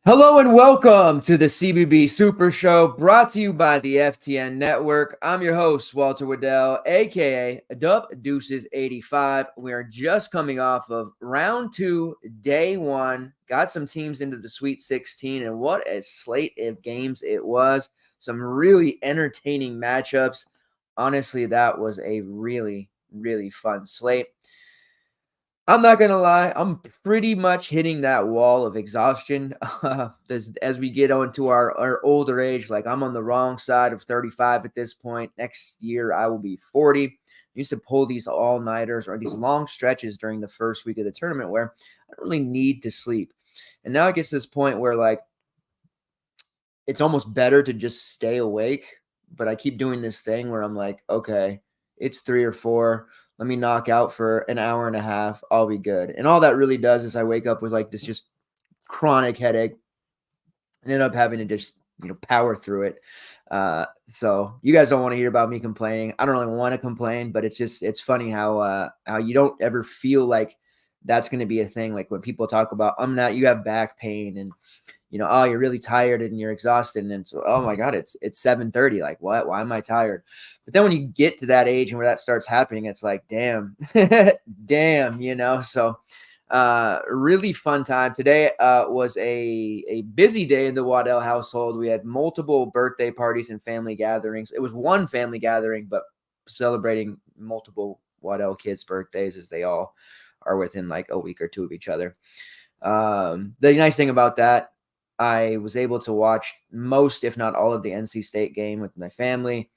Hello and welcome to the CBB Supershow, brought to you by the FTN Network. I'm your host, Walter Waddell, aka Dub Deuces 85. We are just coming off of round 2, day 1. Got some teams into the Sweet 16, and what a slate of games it was. Some really entertaining matchups. Honestly, that was a really, really fun slate. I'm not going to lie, I'm pretty much hitting that wall of exhaustion as we get on to our older age. Like, I'm on the wrong side of 35 at this point. Next year, I will be 40. I used to pull these all-nighters or these long stretches during the first week of the tournament where I don't really need to sleep. And now it gets to this point where, like, it's almost better to just stay awake. But I keep doing this thing where I'm like, okay, it's 3 or 4. Let me knock out for an hour and a half. I'll be good. And all that really does is I wake up with like this just chronic headache and end up having to just, power through it. So you guys don't want to hear about me complaining. I don't really want to complain, but it's funny how you don't ever feel like that's going to be a thing. Like when people talk about, you have back pain and, oh, you're really tired and you're exhausted. And so, oh my God, it's 7:30. Like, what? Why am I tired? But then when you get to that age and where that starts happening, it's like, damn, So really fun time. Today was a busy day in the Waddell household. We had multiple birthday parties and family gatherings. It was one family gathering, but celebrating multiple Waddell kids' birthdays as they all are within like a week or two of each other. The nice thing about that, I was able to watch most, if not all, of the NC State game with my family,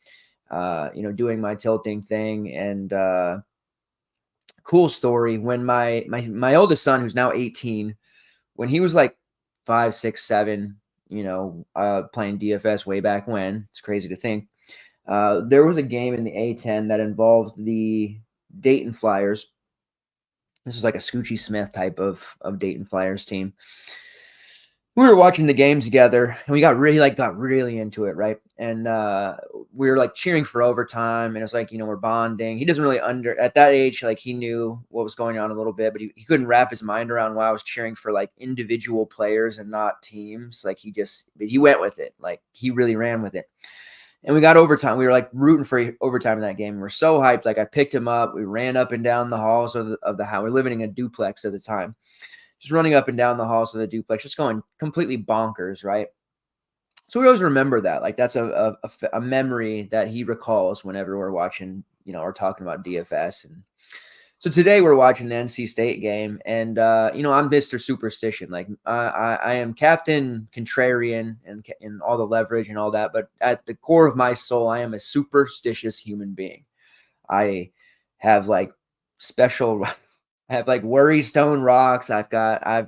doing my tilting thing. And cool story, when my oldest son, who's now 18, when he was like 5, 6, 7, playing DFS way back when, it's crazy to think, there was a game in the A10 that involved the Dayton Flyers. This was like a Scoochie Smith type of Dayton Flyers team. We were watching the game together and we got really into it. Right. And we were like cheering for overtime and it's like, we're bonding. He doesn't really at that age, like he knew what was going on a little bit, but he couldn't wrap his mind around why I was cheering for like individual players and not teams. Like he went with it. Like he really ran with it. And we got overtime. We were like rooting for overtime in that game. We're so hyped. Like I picked him up. We ran up and down the halls of the house. We're living in a duplex at the time. Just running up and down the halls of the duplex, just going completely bonkers, right? So we always remember that. Like that's a memory that he recalls whenever we're watching, or talking about DFS. And so today we're watching the NC State game, and I'm Mr. Superstition. Like I am Captain Contrarian and all the leverage and all that, but at the core of my soul, I am a superstitious human being. I have like I have like worry stone rocks. I got a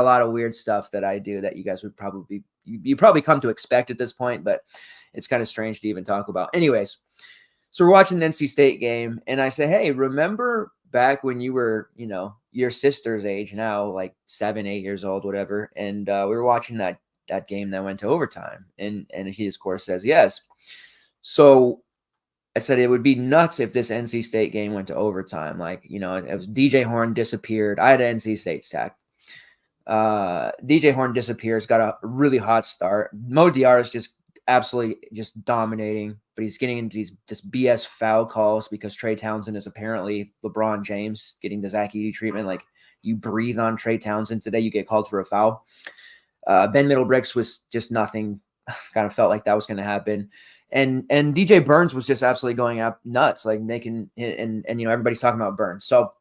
lot of weird stuff that I do that you guys would you probably come to expect at this point, but it's kind of strange to even talk about. Anyways, so we're watching the NC State game and I say, hey, remember back when you were, your sister's age now, like 7, 8 years old, whatever. And we were watching that game that went to overtime. And he of course says, yes. So I said it would be nuts if this NC State game went to overtime. Like, it was DJ Horn disappeared. I had an NC State stack. DJ Horn disappears, got a really hot start. Mo Diarra is just absolutely just dominating, but he's getting into this BS foul calls because Trey Townsend is apparently LeBron James getting the Zach Edey treatment. Like you breathe on Trey Townsend today, you get called for a foul. Ben Middlebrooks was just nothing. Kind of felt like that was going to happen. And DJ Burns was just absolutely going up nuts, like making and everybody's talking about Burns. So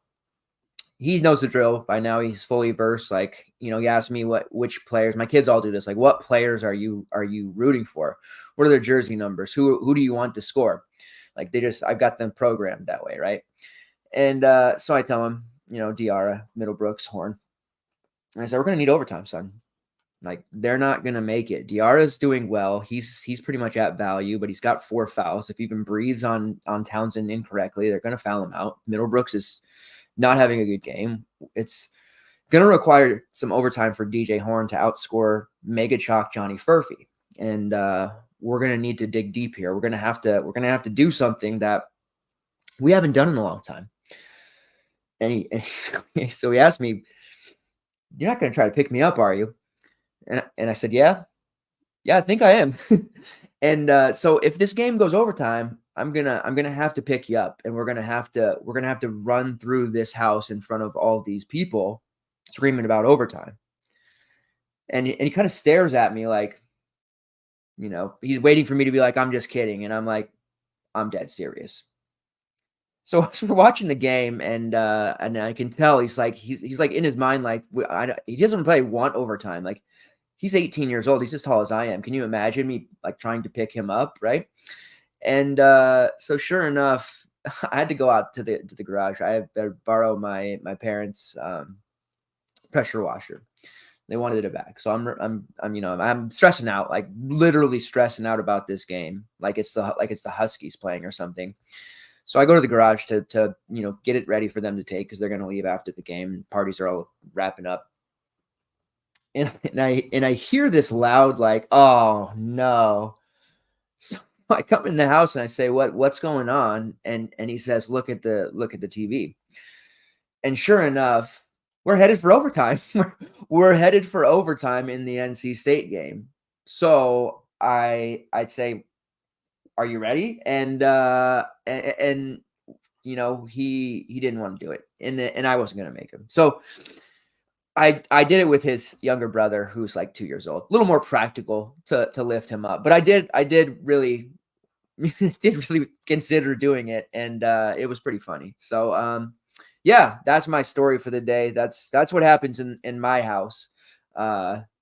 he knows the drill by now. He's fully versed. Like, you ask me which players, my kids all do this. Like, what players are you rooting for? What are their jersey numbers? Who do you want to score? Like I've got them programmed that way, right? And so I tell him, Diarra, Middlebrooks, Horn. And I said, we're going to need overtime, son. Like, they're not going to make it. Diarra's doing well. He's pretty much at value, but he's got 4 fouls. If he even breathes on Townsend incorrectly, they're going to foul him out. Middlebrooks is not having a good game. It's going to require some overtime for DJ Horn to outscore Mega Chalk Johnny Furphy. And we're going to need to dig deep here. We're going to have to do something that we haven't done in a long time. And so he asked me, you're not going to try to pick me up, are you? And I said, yeah, I think I am. And so if this game goes overtime, I'm gonna have to pick you up, and we're gonna have to run through this house in front of all these people screaming about overtime. And he kind of stares at me like, he's waiting for me to be like, I'm just kidding. And I'm like, I'm dead serious. So as we're watching the game, and I can tell he's like in his mind, like, he doesn't play want overtime. Like, he's 18 years old. He's as tall as I am. Can you imagine me like trying to pick him up, right? And so sure enough, I had to go out to the garage. I had to borrow my parents' pressure washer. They wanted it back, so I'm stressing out, like literally stressing out about this game, like it's the Huskies playing or something. So I go to the garage to get it ready for them to take, because they're going to leave after the game. Parties are all wrapping up. And I hear this loud, like, oh no. So I come in the house and I say, what's going on? And he says, look at the TV. And sure enough, we're headed for overtime. We're headed for overtime in the NC State game. So I'd say, are you ready? And he didn't want to do it, and I wasn't going to make him. So I did it with his younger brother, who's like 2 years old, a little more practical to lift him up. But I did really consider doing it, and it was pretty funny. So yeah, that's my story for the day. That's what happens in my house.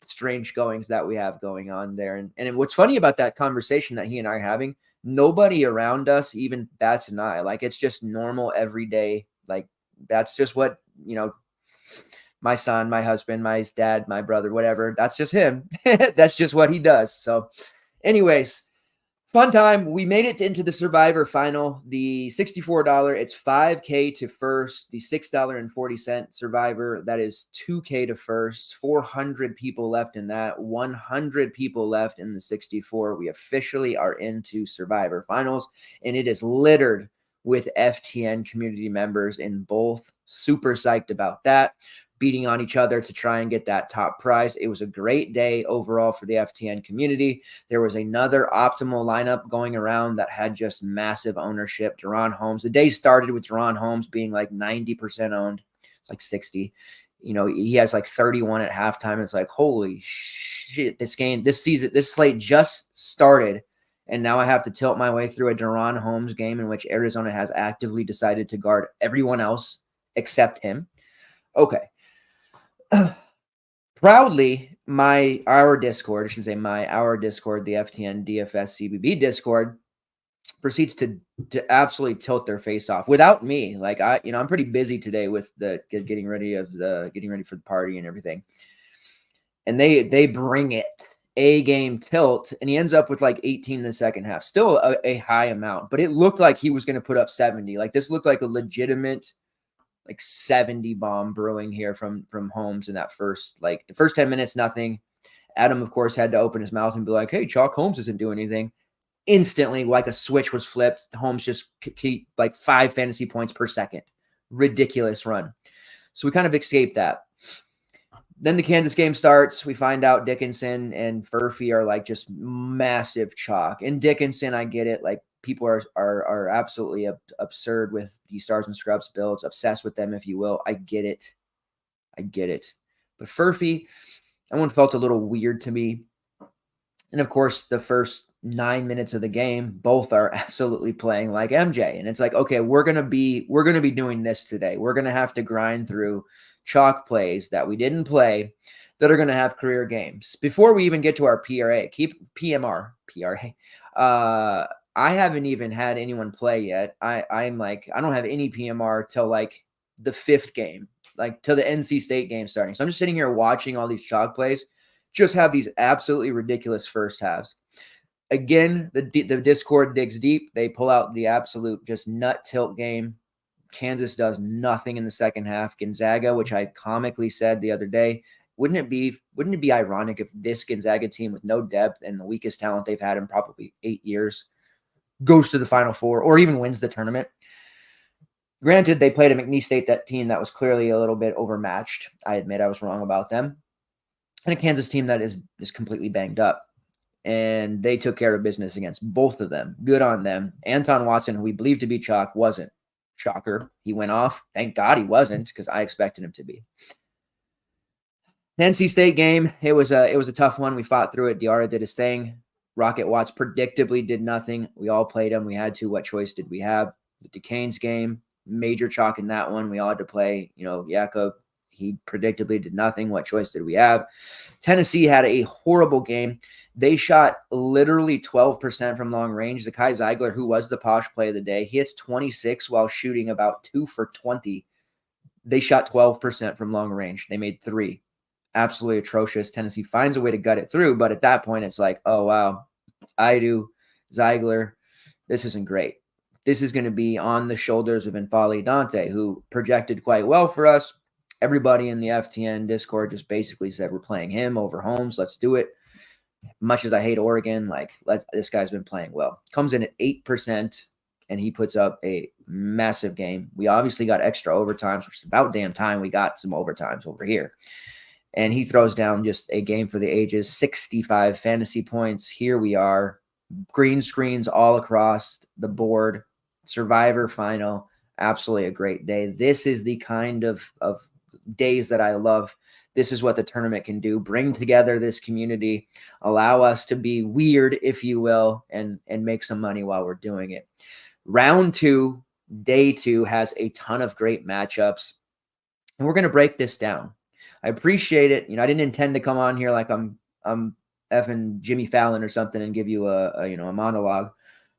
Strange goings that we have going on there. And what's funny about that conversation that he and I are having, nobody around us even bats an eye. Like, it's just normal everyday. Like, that's just what, my son, my husband, my dad, my brother, whatever, that's just him. That's just what he does. So anyways, fun time. We made it into the Survivor final. The $64, it's $5K to first. The $6.40 Survivor, that is $2K to first. 400 people left in that. 100 people left in the 64. We officially are into Survivor finals, and it is littered with FTN community members in both. Super psyched about that. Beating on each other to try and get that top prize. It was a great day overall for the FTN community. There was another optimal lineup going around that had just massive ownership. Deron Holmes. The day started with Deron Holmes being like 90% owned. It's like 60. He has like 31 at halftime. It's like, holy shit, this slate just started, and now I have to tilt my way through a Deron Holmes game in which Arizona has actively decided to guard everyone else except him. Okay. Proudly, our Discord, the FTN DFS CBB Discord, proceeds to absolutely tilt their face off without me. Like, I'm pretty busy today with the getting ready for the party and everything. And they bring it a game tilt, and he ends up with like 18 in the second half. Still a high amount, but it looked like he was going to put up 70. Like, this looked like a legitimate like 70 bomb brewing here from Holmes in that the first 10 minutes, nothing. Adam, of course, had to open his mouth and be like, hey, Chalk Holmes doesn't do anything. Instantly, like a switch was flipped. Holmes just keep like 5 fantasy points per second. Ridiculous run. So we kind of escaped that. Then the Kansas game starts. We find out Dickinson and Furphy are like just massive chalk. And Dickinson, I get it. Like, people are absolutely absurd with the Stars and Scrubs builds, obsessed with them, if you will. I get it. But Furphy, that one felt a little weird to me. And of course, the first 9 minutes of the game, both are absolutely playing like MJ. And it's like, okay, we're gonna be doing this today. We're gonna have to grind through chalk plays that we didn't play that are gonna have career games. Before we even get to our PMR. I haven't even had anyone play yet. I'm like, I don't have any PMR till like the 5th game, like till the NC State game starting. So I'm just sitting here watching all these chalk plays, just have these absolutely ridiculous first halves. Again, the Discord digs deep. They pull out the absolute just nut tilt game. Kansas does nothing in the second half. Gonzaga, which I comically said the other day, wouldn't it be ironic if this Gonzaga team with no depth and the weakest talent they've had in probably 8 years goes to the Final Four or even wins the tournament? Granted, they played a McNeese State, that team that was clearly a little bit overmatched. I admit I was wrong about them. And a Kansas team that is completely banged up. And they took care of business against both of them. Good on them. Anton Watson, who we believed to be chalk, wasn't. Shocker. He went off. Thank God he wasn't, because I expected him to be. NC State game, it was a tough one. We fought through it. Diarra did his thing. Rocket Watts predictably did nothing. We all played him. We had to. What choice did we have? The Duquesne's game, major chalk in that one. We all had to play, Jakob. He predictably did nothing. What choice did we have? Tennessee had a horrible game. They shot literally 12% from long range. The Kai Zeigler, who was the posh play of the day, he hits 26 while shooting about 2 for 20. They shot 12% from long range. They made 3. Absolutely atrocious. Tennessee finds a way to gut it through, but at that point, it's like, oh, wow, Zeigler, this isn't great. This is going to be on the shoulders of N'Faly Dante, who projected quite well for us. Everybody in the FTN Discord just basically said, we're playing him over Holmes. Let's do it. Much as I hate Oregon, this guy's been playing well. Comes in at 8%, and he puts up a massive game. We obviously got extra overtimes, which is about damn time we got some overtimes over here. And he throws down just a game for the ages, 65 fantasy points. Here we are, green screens all across the board, Survivor final, absolutely a great day. This is the kind of days that I love. This is what the tournament can do, bring together this community, allow us to be weird, if you will, and make some money while we're doing it. Round 2, day 2 has a ton of great matchups, and we're going to break this down. I appreciate it. I didn't intend to come on here like I'm effing Jimmy Fallon or something and give you a monologue,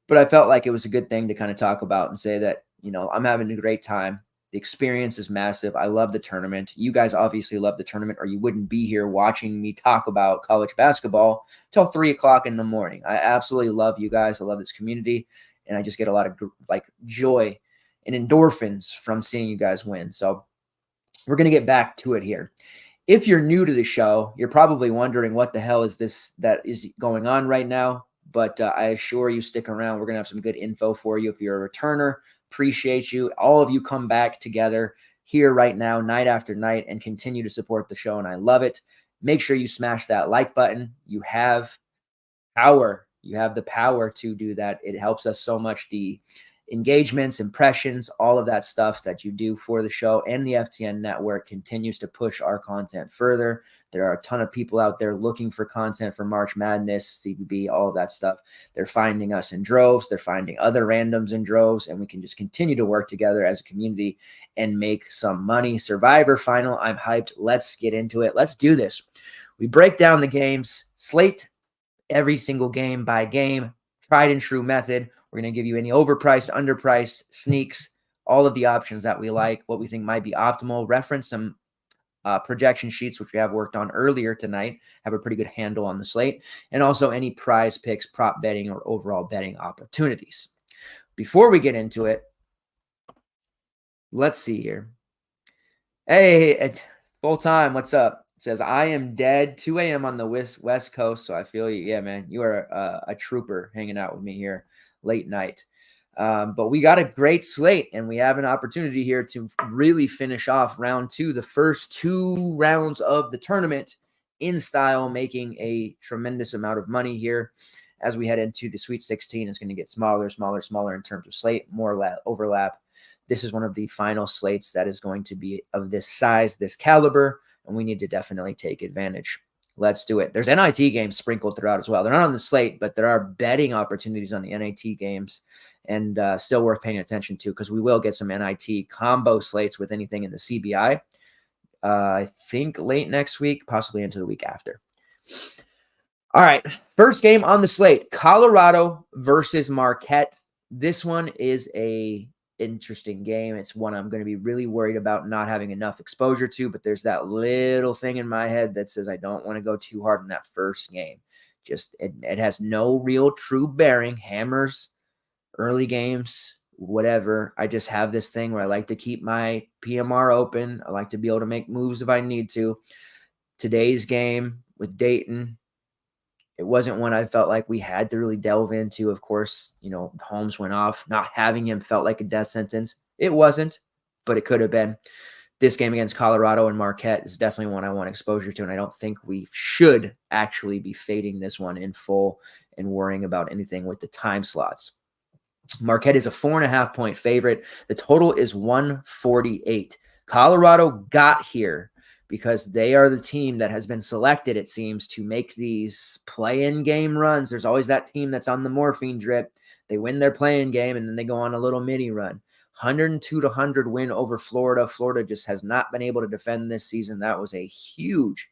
but I felt like it was a good thing to kind of talk about and say that, I'm having a great time. The experience is massive. I love the tournament. You guys obviously love the tournament, or you wouldn't be here watching me talk about college basketball till 3 o'clock in the morning. I absolutely love you guys. I love this community, and I just get a lot of joy and endorphins from seeing you guys win. So we're going to get back to it here. If you're new to the show, you're probably wondering what the hell is this that is going on right now. But I assure you, stick around. We're going to have some good info for you. If you're a returner, appreciate you. All of you come back together here right now, night after night, and continue to support the show. And I love it. Make sure you smash that like button. You have power. You have the power to do that. It helps us so much. The engagements, impressions, all of that stuff that you do for the show and the FTN network continues to push our content further. There are a ton of people out there looking for content for March Madness, CBB, all of that stuff. They're finding us in droves. They're finding other randoms in droves, and we can just continue to work together as a community and make some money. Survivor final, I'm hyped. Let's get into it. Let's do this. We break down the games, slate every single game by game, tried and true method. We're going to give you any overpriced, underpriced, sneaks, all of the options that we like, what we think might be optimal, reference some projection sheets, which we have worked on earlier tonight, have a pretty good handle on the slate, and also any prize picks, prop betting, or overall betting opportunities. Before we get into it, let's see here. Hey, full time, what's up? It says, I am dead, 2 a.m. on the West Coast, so I feel you. Yeah, man, you are a trooper hanging out with me here late night. But we got a great slate, and we have an opportunity here to really finish off round 2, the first 2 rounds of the tournament in style, making a tremendous amount of money here as we head into the Sweet 16. It's going to get smaller in terms of slate, more overlap. This is one of the final slates that is going to be of this size, this caliber, and we need to definitely take advantage. Let's do it. There's NIT games sprinkled throughout as well. They're not on the slate, but there are betting opportunities on the NIT games, and still worth paying attention to, because we will get some NIT combo slates with anything in the CBI. I think late next week, possibly into the week after. All right, first game on the slate, Colorado versus Marquette. This one is a interesting game. It's one I'm going to be really worried about not having enough exposure to, but there's that little thing in my head that says I don't want to go too hard in that first game. Just it has no real true bearing. Hammers, early games, whatever. I just have this thing where I like to keep my PMR open. I like to be able to make moves if I need to. Today's game with Dayton, it wasn't one I felt like we had to really delve into. Of course, Holmes went off. Not having him felt like a death sentence. It wasn't, but it could have been. This game against Colorado and Marquette is definitely one I want exposure to, and I don't think we should actually be fading this one in full and worrying about anything with the time slots. Marquette is a 4.5-point favorite. The total is 148. Colorado got here because they are the team that has been selected, it seems, to make these play-in game runs. There's always that team that's on the morphine drip. They win their play-in game, and then they go on a little mini run. 102-100 win over Florida. Florida just has not been able to defend this season. That was a huge,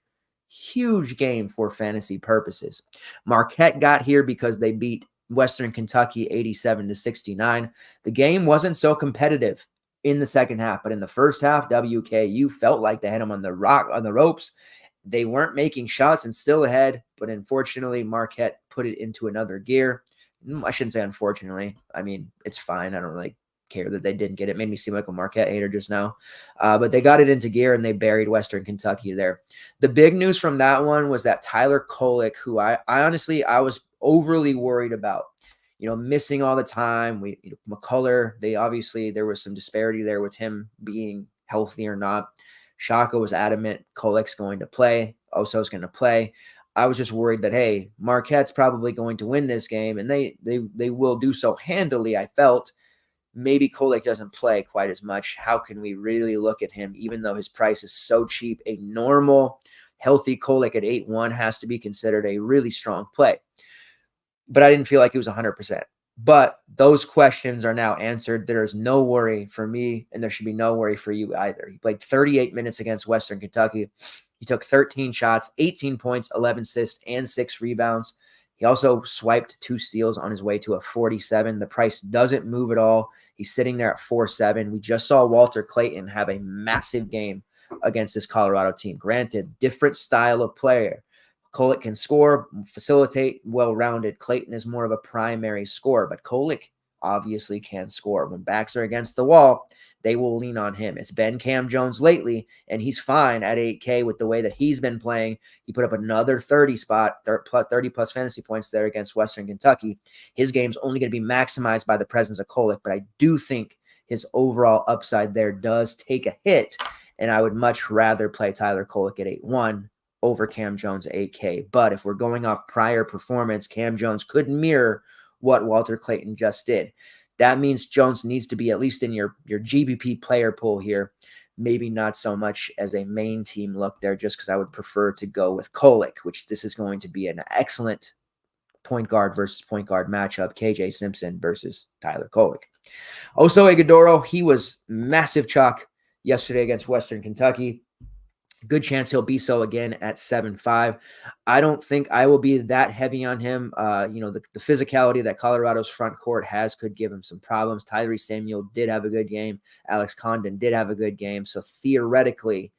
huge game for fantasy purposes. Marquette got here because they beat Western Kentucky 87-69. The game wasn't so competitive in the second half, but in the first half, WKU felt like they had them on the ropes. They weren't making shots and still ahead, but unfortunately, Marquette put it into another gear. I shouldn't say unfortunately. I mean, it's fine. I don't really care that they didn't get it. It made me seem like a Marquette hater just now. But they got it into gear and they buried Western Kentucky there. The big news from that one was that Tyler Kolek, who I honestly was overly worried about, missing all the time. McCullough, there was some disparity there with him being healthy or not. Shaka was adamant Kolek's going to play. Oso's going to play. I was just worried that, hey, Marquette's probably going to win this game, and they will do so handily, I felt. Maybe Kolek doesn't play quite as much. How can we really look at him, even though his price is so cheap? A normal, healthy Kolek at 8-1 has to be considered a really strong play. But I didn't feel like he was 100%. But those questions are now answered. There is no worry for me, and there should be no worry for you either. He played 38 minutes against Western Kentucky. He took 13 shots, 18 points, 11 assists, and 6 rebounds. He also swiped 2 steals on his way to a 47. The price doesn't move at all. He's sitting there at 4.7. We just saw Walter Clayton have a massive game against this Colorado team. Granted, different style of player. Kolek can score, facilitate, well-rounded. Clayton is more of a primary scorer, but Kolek obviously can score. When backs are against the wall, they will lean on him. It's been Cam Jones lately, and he's fine at 8K with the way that he's been playing. He put up another 30-plus fantasy points there against Western Kentucky. His game's only going to be maximized by the presence of Kolek, but I do think his overall upside there does take a hit, and I would much rather play Tyler Kolek at 8-1 over Cam Jones 8K. But if we're going off prior performance, Cam Jones could mirror what Walter Clayton just did. That means Jones needs to be at least in your GBP player pool here. Maybe not so much as a main team look there, just because I would prefer to go with Kolek, which this is going to be an excellent point guard versus point guard matchup. KJ Simpson versus Tyler Kolek. Oso Ighodaro, he was massive chalk yesterday against Western Kentucky. Good chance he'll be so again at 7.5. I don't think I will be that heavy on him. The physicality that Colorado's front court has could give him some problems. Tyrese Samuel did have a good game. Alex Condon did have a good game. So theoretically,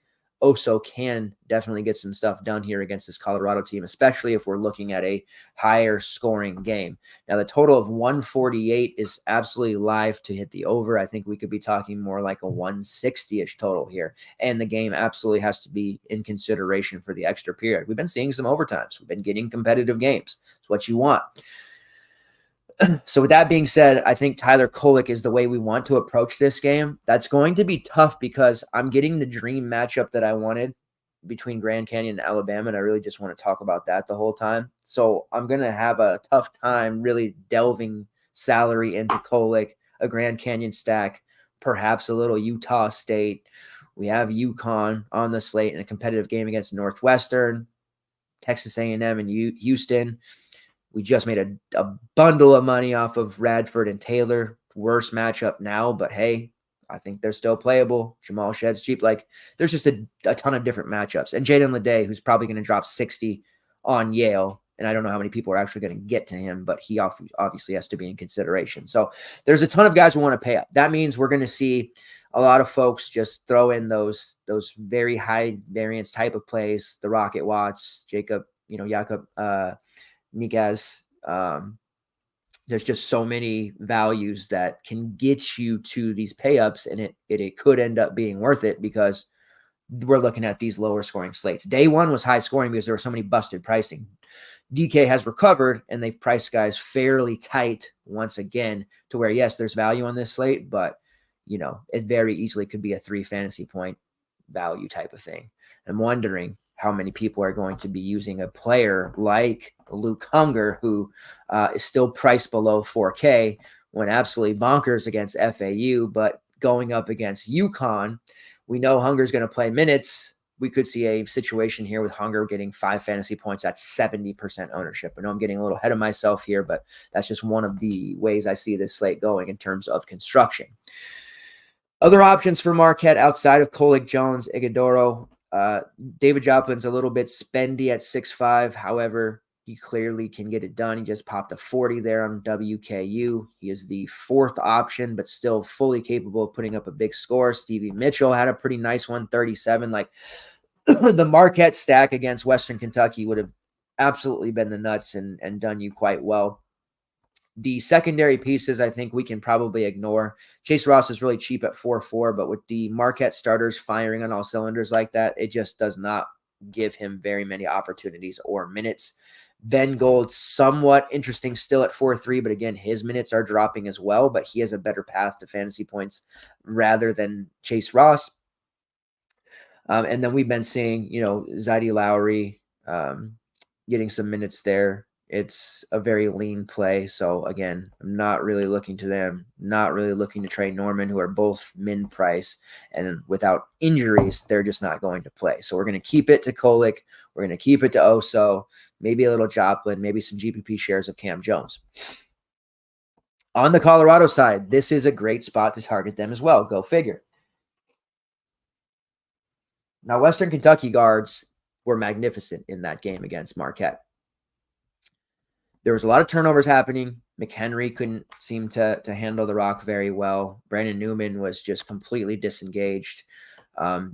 Oso can definitely get some stuff done here against this Colorado team, especially if we're looking at a higher scoring game. Now, the total of 148 is absolutely live to hit the over. I think we could be talking more like a 160-ish total here. And the game absolutely has to be in consideration for the extra period. We've been seeing some overtimes. We've been getting competitive games. It's what you want. So with that being said, I think Tyler Kolek is the way we want to approach this game. That's going to be tough because I'm getting the dream matchup that I wanted between Grand Canyon and Alabama, and I really just want to talk about that the whole time. So I'm going to have a tough time really delving salary into Kolek, a Grand Canyon stack, perhaps a little Utah State. We have UConn on the slate in a competitive game against Northwestern, Texas A&M, and Houston. We just made a bundle of money off of Radford and Taylor. Worst matchup now, but hey, I think they're still playable. Jamal Shedd's cheap. There's just a ton of different matchups. And Jaden Leday, who's probably going to drop 60 on Yale. And I don't know how many people are actually going to get to him, but he obviously has to be in consideration. So there's a ton of guys who want to pay up. That means we're going to see a lot of folks just throw in those very high variance type of plays, the Rocket Watts, Jacob Nikaz. There's just so many values that can get you to these pay ups, and it could end up being worth it because we're looking at these lower scoring slates. Day one was high scoring because there were so many busted pricing. DK has recovered, and they've priced guys fairly tight once again to where, yes, there's value on this slate, but, it very easily could be a 3 fantasy point value type of thing. I'm wondering how many people are going to be using a player like Luke Hunger, who is still priced below 4K, went absolutely bonkers against FAU, but going up against UConn, we know Hunger's going to play minutes. We could see a situation here with Hunger getting 5 fantasy points at 70% ownership. I know I'm getting a little ahead of myself here, but that's just one of the ways I see this slate going in terms of construction. Other options for Marquette outside of Kolick, Jones, Ighodaro. David Joplin's a little bit spendy at 6'5". However, he clearly can get it done. He just popped a 40 there on WKU. He is the 4th option, but still fully capable of putting up a big score. Stevie Mitchell had a pretty nice one, 37. Like the Marquette stack against Western Kentucky would have absolutely been the nuts and done you quite well. The secondary pieces, I think we can probably ignore. Chase Ross is really cheap at 4.4, but with the Marquette starters firing on all cylinders like that, it just does not give him very many opportunities or minutes. Ben Gold, somewhat interesting still at 4.3, but again, his minutes are dropping as well, but he has a better path to fantasy points rather than Chase Ross. And then we've been seeing, Zaidi Lowry getting some minutes there. It's a very lean play. So again, I'm not really looking to them, not really looking to Trey Norman, who are both min price, and without injuries, they're just not going to play. So we're going to keep it to Kolick. We're going to keep it to Oso, maybe a little Joplin, maybe some GPP shares of Cam Jones. On the Colorado side, this is a great spot to target them as well. Go figure. Now, Western Kentucky guards were magnificent in that game against Marquette. There was a lot of turnovers happening. McHenry couldn't seem to handle the rock very well. Brandon Newman was just completely disengaged.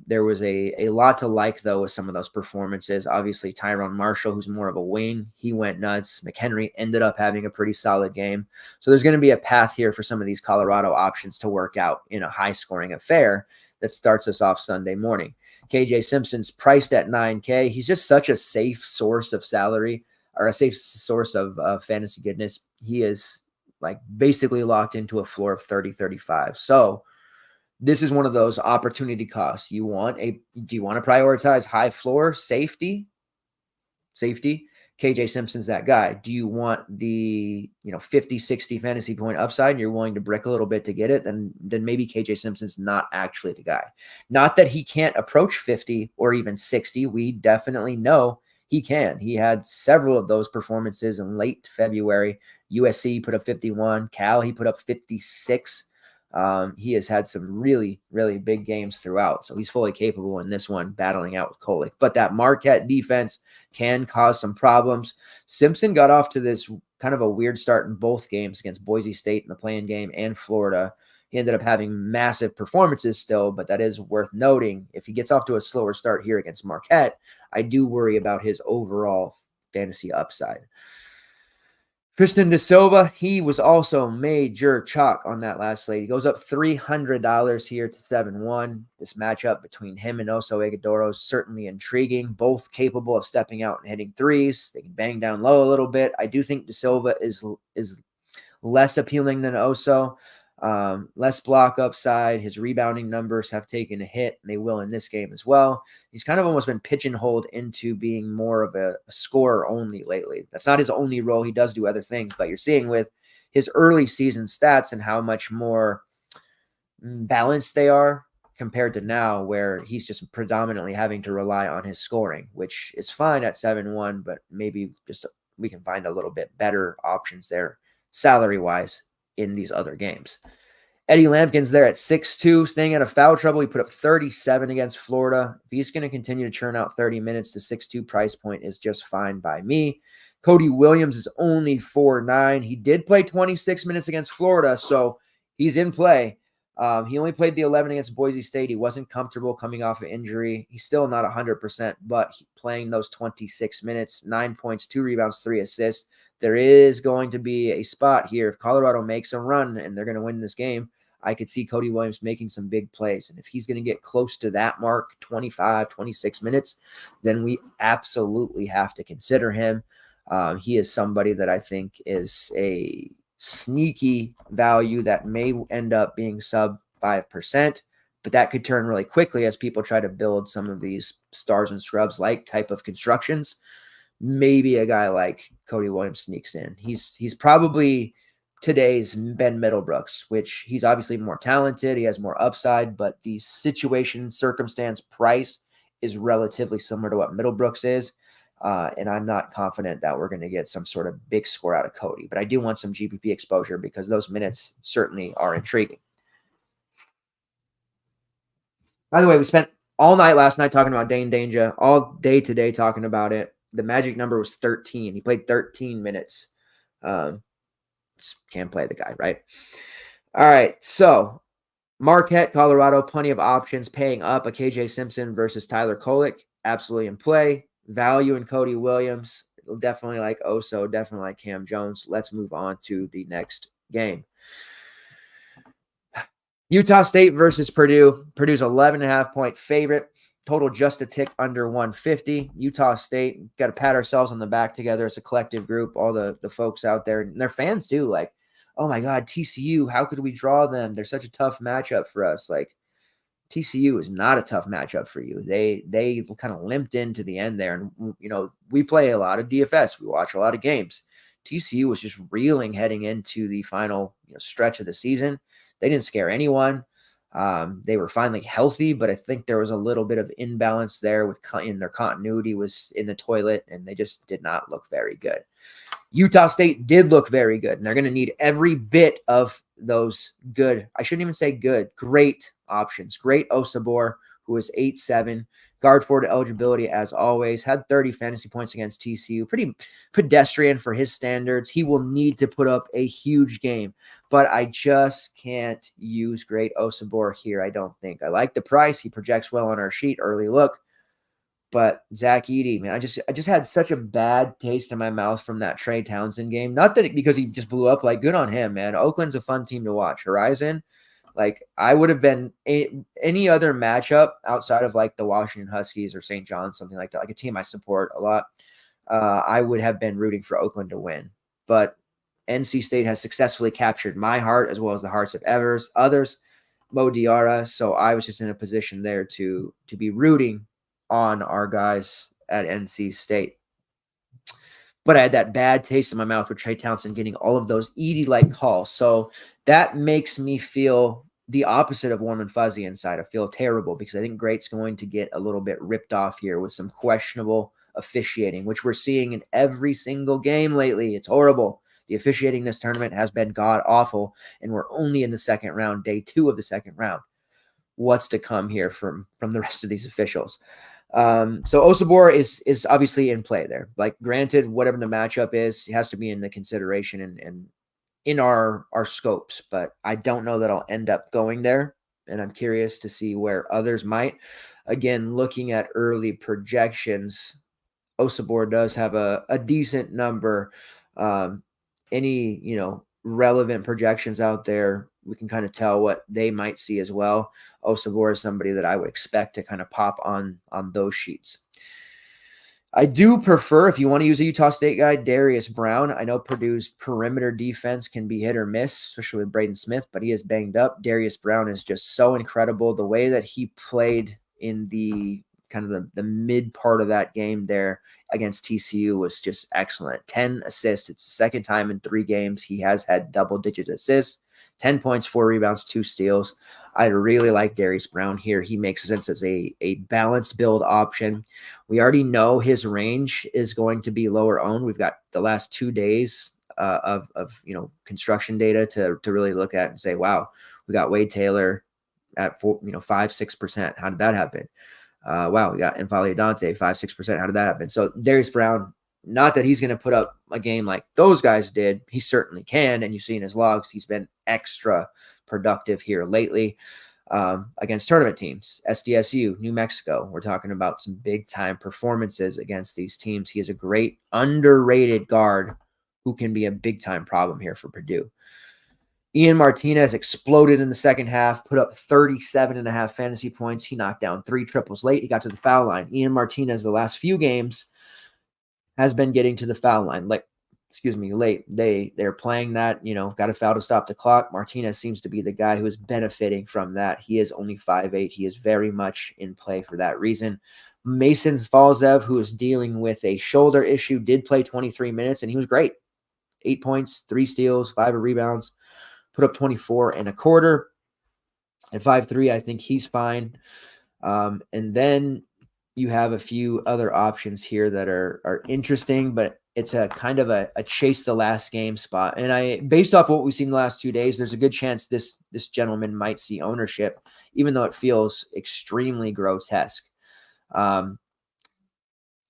There was a lot to like, though, with some of those performances. Obviously, Tyrone Marshall, who's more of a wing, he went nuts. McHenry ended up having a pretty solid game. So there's going to be a path here for some of these Colorado options to work out in a high-scoring affair that starts us off Sunday morning. KJ Simpson's priced at 9K. He's just such a safe source of salary, or a safe source of fantasy goodness. He is like basically locked into a floor of 30, 35. So this is one of those opportunity costs. Do you want to prioritize high floor safety? KJ Simpson's that guy. Do you want the 50, 60 fantasy point upside and you're willing to brick a little bit to get it? Then maybe KJ Simpson's not actually the guy. Not that he can't approach 50 or even 60. We definitely know he can. He had several of those performances in late February. USC put up 51. Cal, he put up 56. He has had some really, really big games throughout. So he's fully capable in this one, battling out with Kolick. But that Marquette defense can cause some problems. Simpson got off to this kind of a weird start in both games against Boise State in the play-in game and Florida. He ended up having massive performances still, but that is worth noting. If he gets off to a slower start here against Marquette, I do worry about his overall fantasy upside. Tristan Da Silva, he was also major chalk on that last slate. He goes up $300 here to 7-1. This matchup between him and Oso Ighodaro is certainly intriguing. Both capable of stepping out and hitting threes. They can bang down low a little bit. I do think Da Silva is less appealing than Oso. Less block upside. His rebounding numbers have taken a hit, and they will in this game as well. He's kind of almost been pigeonholed into being more of a scorer only lately. That's not his only role. He does do other things, but you're seeing with his early season stats and how much more balanced they are compared to now, where he's just predominantly having to rely on his scoring, which is fine at 7-1, but maybe just we can find a little bit better options there salary-wise in these other games. Eddie Lampkin's there at 6'2", staying out of foul trouble. He put up 37 against Florida. If he's going to continue to churn out 30 minutes, the 6'2" price point is just fine by me. Cody Williams is only 4'9". He did play 26 minutes against Florida, so he's in play. He only played the 11 against Boise State. He wasn't comfortable coming off an injury. He's still not 100%, but playing those 26 minutes, 9 points, 2 rebounds, 3 assists. There is going to be a spot here. If Colorado makes a run and they're going to win this game, I could see Cody Williams making some big plays. And if he's going to get close to that mark, 25, 26 minutes, then we absolutely have to consider him. He is somebody that I think is a sneaky value that may end up being sub 5%, but that could turn really quickly as people try to build some of these stars and scrubs like type of constructions. Maybe a guy like Cody Williams sneaks in. He's probably today's Ben Middlebrooks, which he's obviously more talented. He has more upside, but the situation, circumstance, price is relatively similar to what Middlebrooks is. And I'm not confident that we're going to get some sort of big score out of Cody, but I do want some GPP exposure because those minutes certainly are intriguing. By the way, we spent all night last night talking about Dane Danger, all day today talking about it. The magic number was 13. He played 13 minutes. Can't play the guy, right? All right, so Marquette, Colorado, plenty of options. Paying up a KJ Simpson versus Tyler Kolek, absolutely in play. Value in Cody Williams, definitely like Oso, definitely like Cam Jones. Let's move on to the next game. Utah State versus Purdue. Purdue's 11.5-point favorite. Total just a tick under 150. Utah State, got to pat ourselves on the back together as a collective group, all the folks out there, and their fans too. Like, oh my God, TCU, how could we draw them? They're such a tough matchup for us. Like, TCU is not a tough matchup for you. They kind of limped into the end there. And, you know, we play a lot of DFS. We watch a lot of games. TCU was just reeling heading into the final stretch of the season. They didn't scare anyone. They were finally healthy, but I think there was a little bit of imbalance there in their continuity was in the toilet, and they just did not look very good. Utah State did look very good, and they're going to need every bit of those good. I shouldn't even say good, great options. Great Osabor, who is 8'7", guard forward eligibility as always, had 30 fantasy points against TCU. Pretty pedestrian for his standards. He will need to put up a huge game, but I just can't use great Osabor here, I don't think. I like the price. He projects well on our sheet, early look. But Zach Edey, man, I just had such a bad taste in my mouth from that Trey Townsend game. Not that because he just blew up, like, good on him, man. Oakland's a fun team to watch. Horizon, like, I would have been any other matchup outside of like the Washington Huskies or St. John's, something like that, like a team I support a lot. I would have been rooting for Oakland to win. But NC State has successfully captured my heart as well as the hearts of others, Mo Diarra. So I was just in a position there to be rooting on our guys at NC State. But I had that bad taste in my mouth with Trey Townsend getting all of those Edey-like calls. So that makes me feel the opposite of warm and fuzzy inside. I feel terrible because I think Great's going to get a little bit ripped off here with some questionable officiating, which we're seeing in every single game lately. It's horrible. The officiating this tournament has been god-awful, and we're only in the second round, day 2 of the second round. What's to come here from the rest of these officials? So Osabor is obviously in play there. Like, granted, whatever the matchup is, it has to be in the consideration and in our scopes, but I don't know that I'll end up going there, and I'm curious to see where others might. Again, looking at early projections, Osabor does have a decent number. Any relevant projections out there, we can kind of tell what they might see as well. Osabor is somebody that I would expect to kind of pop on those sheets. I do prefer, if you want to use a Utah State guy, Darius Brown. I know Purdue's perimeter defense can be hit or miss, especially with Braden Smith, but he is banged up. Darius Brown is just so incredible. The way that he played in the kind of the mid part of that game there against TCU was just excellent. 10 assists. It's the second time in 3 games he has had double-digit assists. 10 points, 4 rebounds, 2 steals. I really like Darius Brown here. He makes sense as a balanced build option. We already know his range is going to be lower owned. We've got the last 2 days of construction data to really look at and say, wow, we got Wade Taylor at 5-6%. How did that happen? Wow, we got N'Faly Dante 5-6%. How did that happen? So Darius Brown, Not that he's going to put up a game like those guys did. He certainly can, and you've seen his logs. He's been extra productive here lately against tournament teams, SDSU, New Mexico. We're talking about some big-time performances against these teams. He is a great, underrated guard who can be a big-time problem here for Purdue. Ian Martinez exploded in the second half, put up 37.5 fantasy points. He knocked down 3 triples late. He got to the foul line. Ian Martinez, the last few games, has been getting to the foul line. Late. They're playing that, got a foul to stop the clock. Martinez seems to be the guy who is benefiting from that. He is only 5'8". He is very much in play for that reason. Mason Falzev, who is dealing with a shoulder issue, did play 23 minutes, and he was great. 8 points, 3 steals, 5 rebounds. Put up 24 and a quarter. At 5'3", I think he's fine. And then you have a few other options here that are interesting, but it's a kind of a chase the last game spot. And based off what we've seen the last 2 days, there's a good chance this gentleman might see ownership, even though it feels extremely grotesque.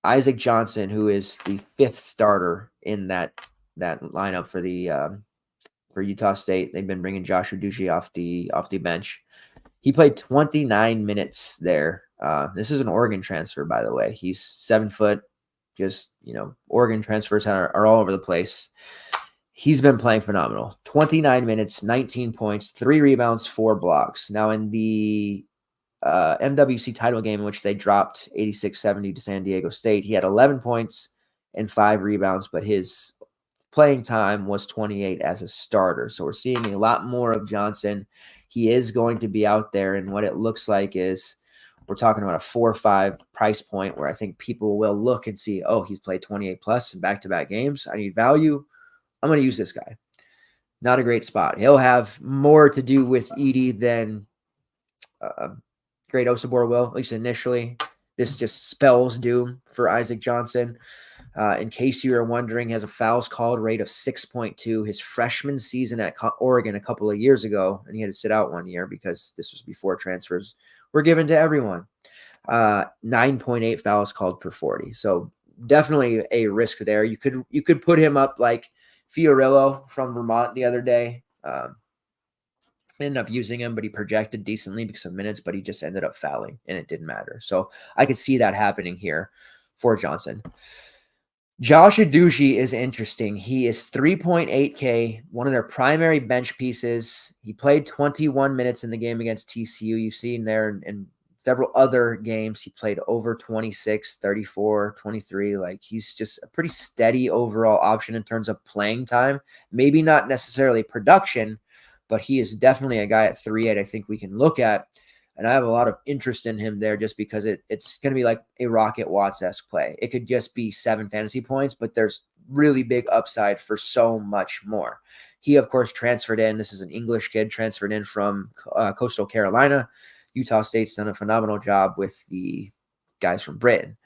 Isaac Johnson, who is the 5th starter in that lineup for the for Utah State. They've been bringing Josh Uduji off the bench. He played 29 minutes there. This is an Oregon transfer, by the way. He's 7 foot. Just, Oregon transfers are all over the place. He's been playing phenomenal. 29 minutes, 19 points, 3 rebounds, 4 blocks. Now, in the MWC title game in which they dropped 86-70 to San Diego State, he had 11 points and 5 rebounds, but his playing time was 28 as a starter. So we're seeing a lot more of Johnson. He is going to be out there, and what it looks like is we're talking about a 4 or 5 price point where I think people will look and see, oh, he's played 28 plus in back-to-back games. I need value. I'm going to use this guy. Not a great spot. He'll have more to do with Edey than Great Osobor will, at least initially. This just spells doom for Isaac Johnson. In case you are wondering, he has a fouls called rate of 6.2. His freshman season at Oregon a couple of years ago, and he had to sit out 1 year because this was before transfers were given to everyone. 9.8 fouls called per 40. So definitely a risk there. You could put him up like Fiorillo from Vermont the other day. Ended up using him, but he projected decently because of minutes, but he just ended up fouling, and it didn't matter. So I could see that happening here for Johnson. Josh Uduji is interesting. He is 3.8K, one of their primary bench pieces. He played 21 minutes in the game against TCU. You've seen there in several other games, he played over 26, 34, 23. Like, he's just a pretty steady overall option in terms of playing time. Maybe not necessarily production, but he is definitely a guy at 3.8 I think we can look at. And I have a lot of interest in him there just because it's going to be like a Rocket Watts-esque play. It could just be 7 fantasy points, but there's really big upside for so much more. He, of course, transferred in. This is an English kid transferred in from Coastal Carolina. Utah State's done a phenomenal job with the guys from Britain.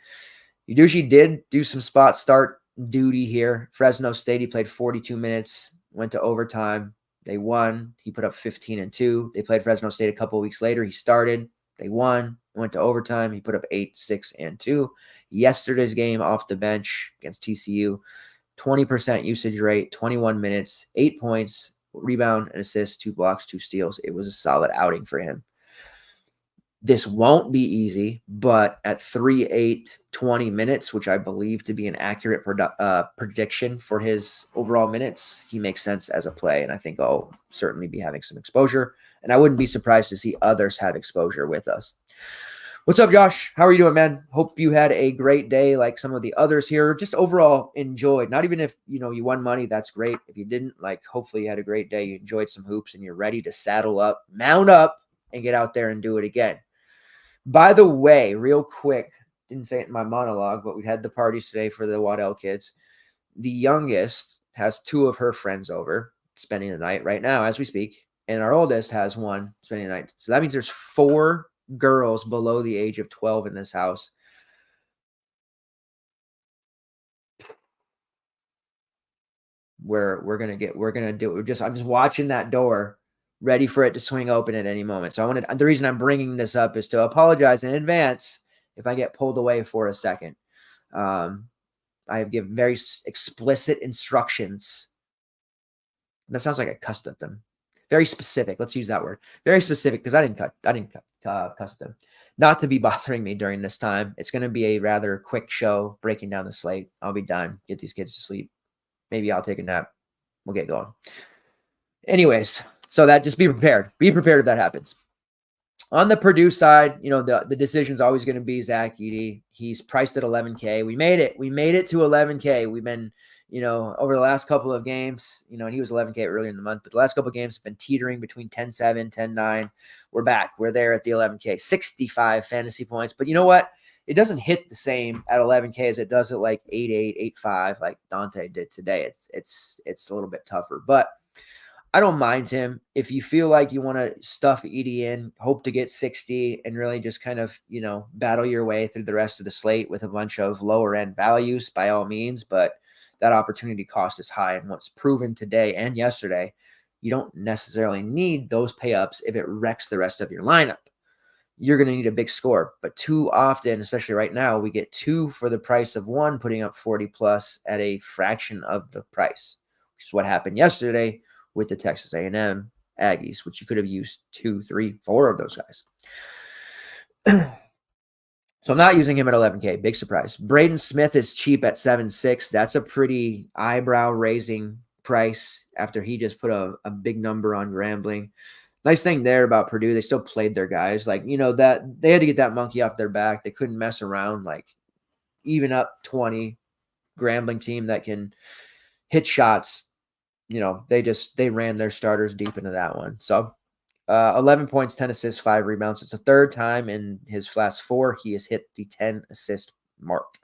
Uduji did do some spot start duty here. Fresno State, he played 42 minutes, went to overtime. They won. He put up 15 and 2. They played Fresno State a couple of weeks later. He started. They won. Went to overtime. He put up 8, 6, and 2. Yesterday's game off the bench against TCU, 20% usage rate, 21 minutes, 8 points, rebound, and assist, 2 blocks, 2 steals. It was a solid outing for him. This won't be easy, but at 3.8, 20 minutes, which I believe to be an accurate prediction for his overall minutes, he makes sense as a play, and I think I'll certainly be having some exposure, and I wouldn't be surprised to see others have exposure with us. What's up, Josh? How are you doing, man? Hope you had a great day like some of the others here. Just overall enjoyed. Not even if, you won money, that's great. If you didn't, hopefully you had a great day. You enjoyed some hoops, and you're ready to saddle up, mount up, and get out there and do it again. By the way, real quick, didn't say it in my monologue, but we had the parties today for the Waddell kids. The youngest has 2 of her friends over spending the night right now as we speak, and our oldest has 1 spending the night. So that means there's 4 girls below the age of 12 in this house. I'm just watching that door, ready for it to swing open at any moment. So the reason I'm bringing this up is to apologize in advance if I get pulled away for a second. I have given very explicit instructions. That sounds like I cussed at them. Very specific. Let's use that word. Very specific, because I didn't cuss at them. Not to be bothering me during this time. It's going to be a rather quick show breaking down the slate. I'll be done. Get these kids to sleep. Maybe I'll take a nap. We'll get going. Anyways, so that just be prepared. Be prepared if that happens. On the Purdue side, the decision's always going to be Zach Edey. He's priced at $11K. We made it. We made it to $11K. We've been, over the last couple of games, and he was $11K earlier in the month, but the last couple of games have been teetering between 10-7, 10-9. We're back. We're there at the $11K. 65 fantasy points. But you know what? It doesn't hit the same at $11K as it does at like 8-8, 8-5, like Dante did today. It's a little bit tougher, but I don't mind him. If you feel like you want to stuff Edey in, hope to get 60 and really just kind of, battle your way through the rest of the slate with a bunch of lower end values, by all means, but that opportunity cost is high. And what's proven today and yesterday, you don't necessarily need those pay ups if it wrecks the rest of your lineup. You're going to need a big score, but too often, especially right now, we get 2 for the price of 1, putting up 40 plus at a fraction of the price, which is what happened yesterday with the Texas A&M Aggies, which you could have used 2, 3, 4 of those guys. So I'm not using him at $11K. Big surprise. Braden Smith is cheap at 7.6. That's a pretty eyebrow-raising price after he just put a big number on Grambling. Nice thing there about Purdue, they still played their guys. That they had to get that monkey off their back. They couldn't mess around. Even up 20, Grambling team that can hit shots. They ran their starters deep into that one. So 11 points, 10 assists, 5 rebounds. It's the third time in his last 4 he has hit the 10 assist mark.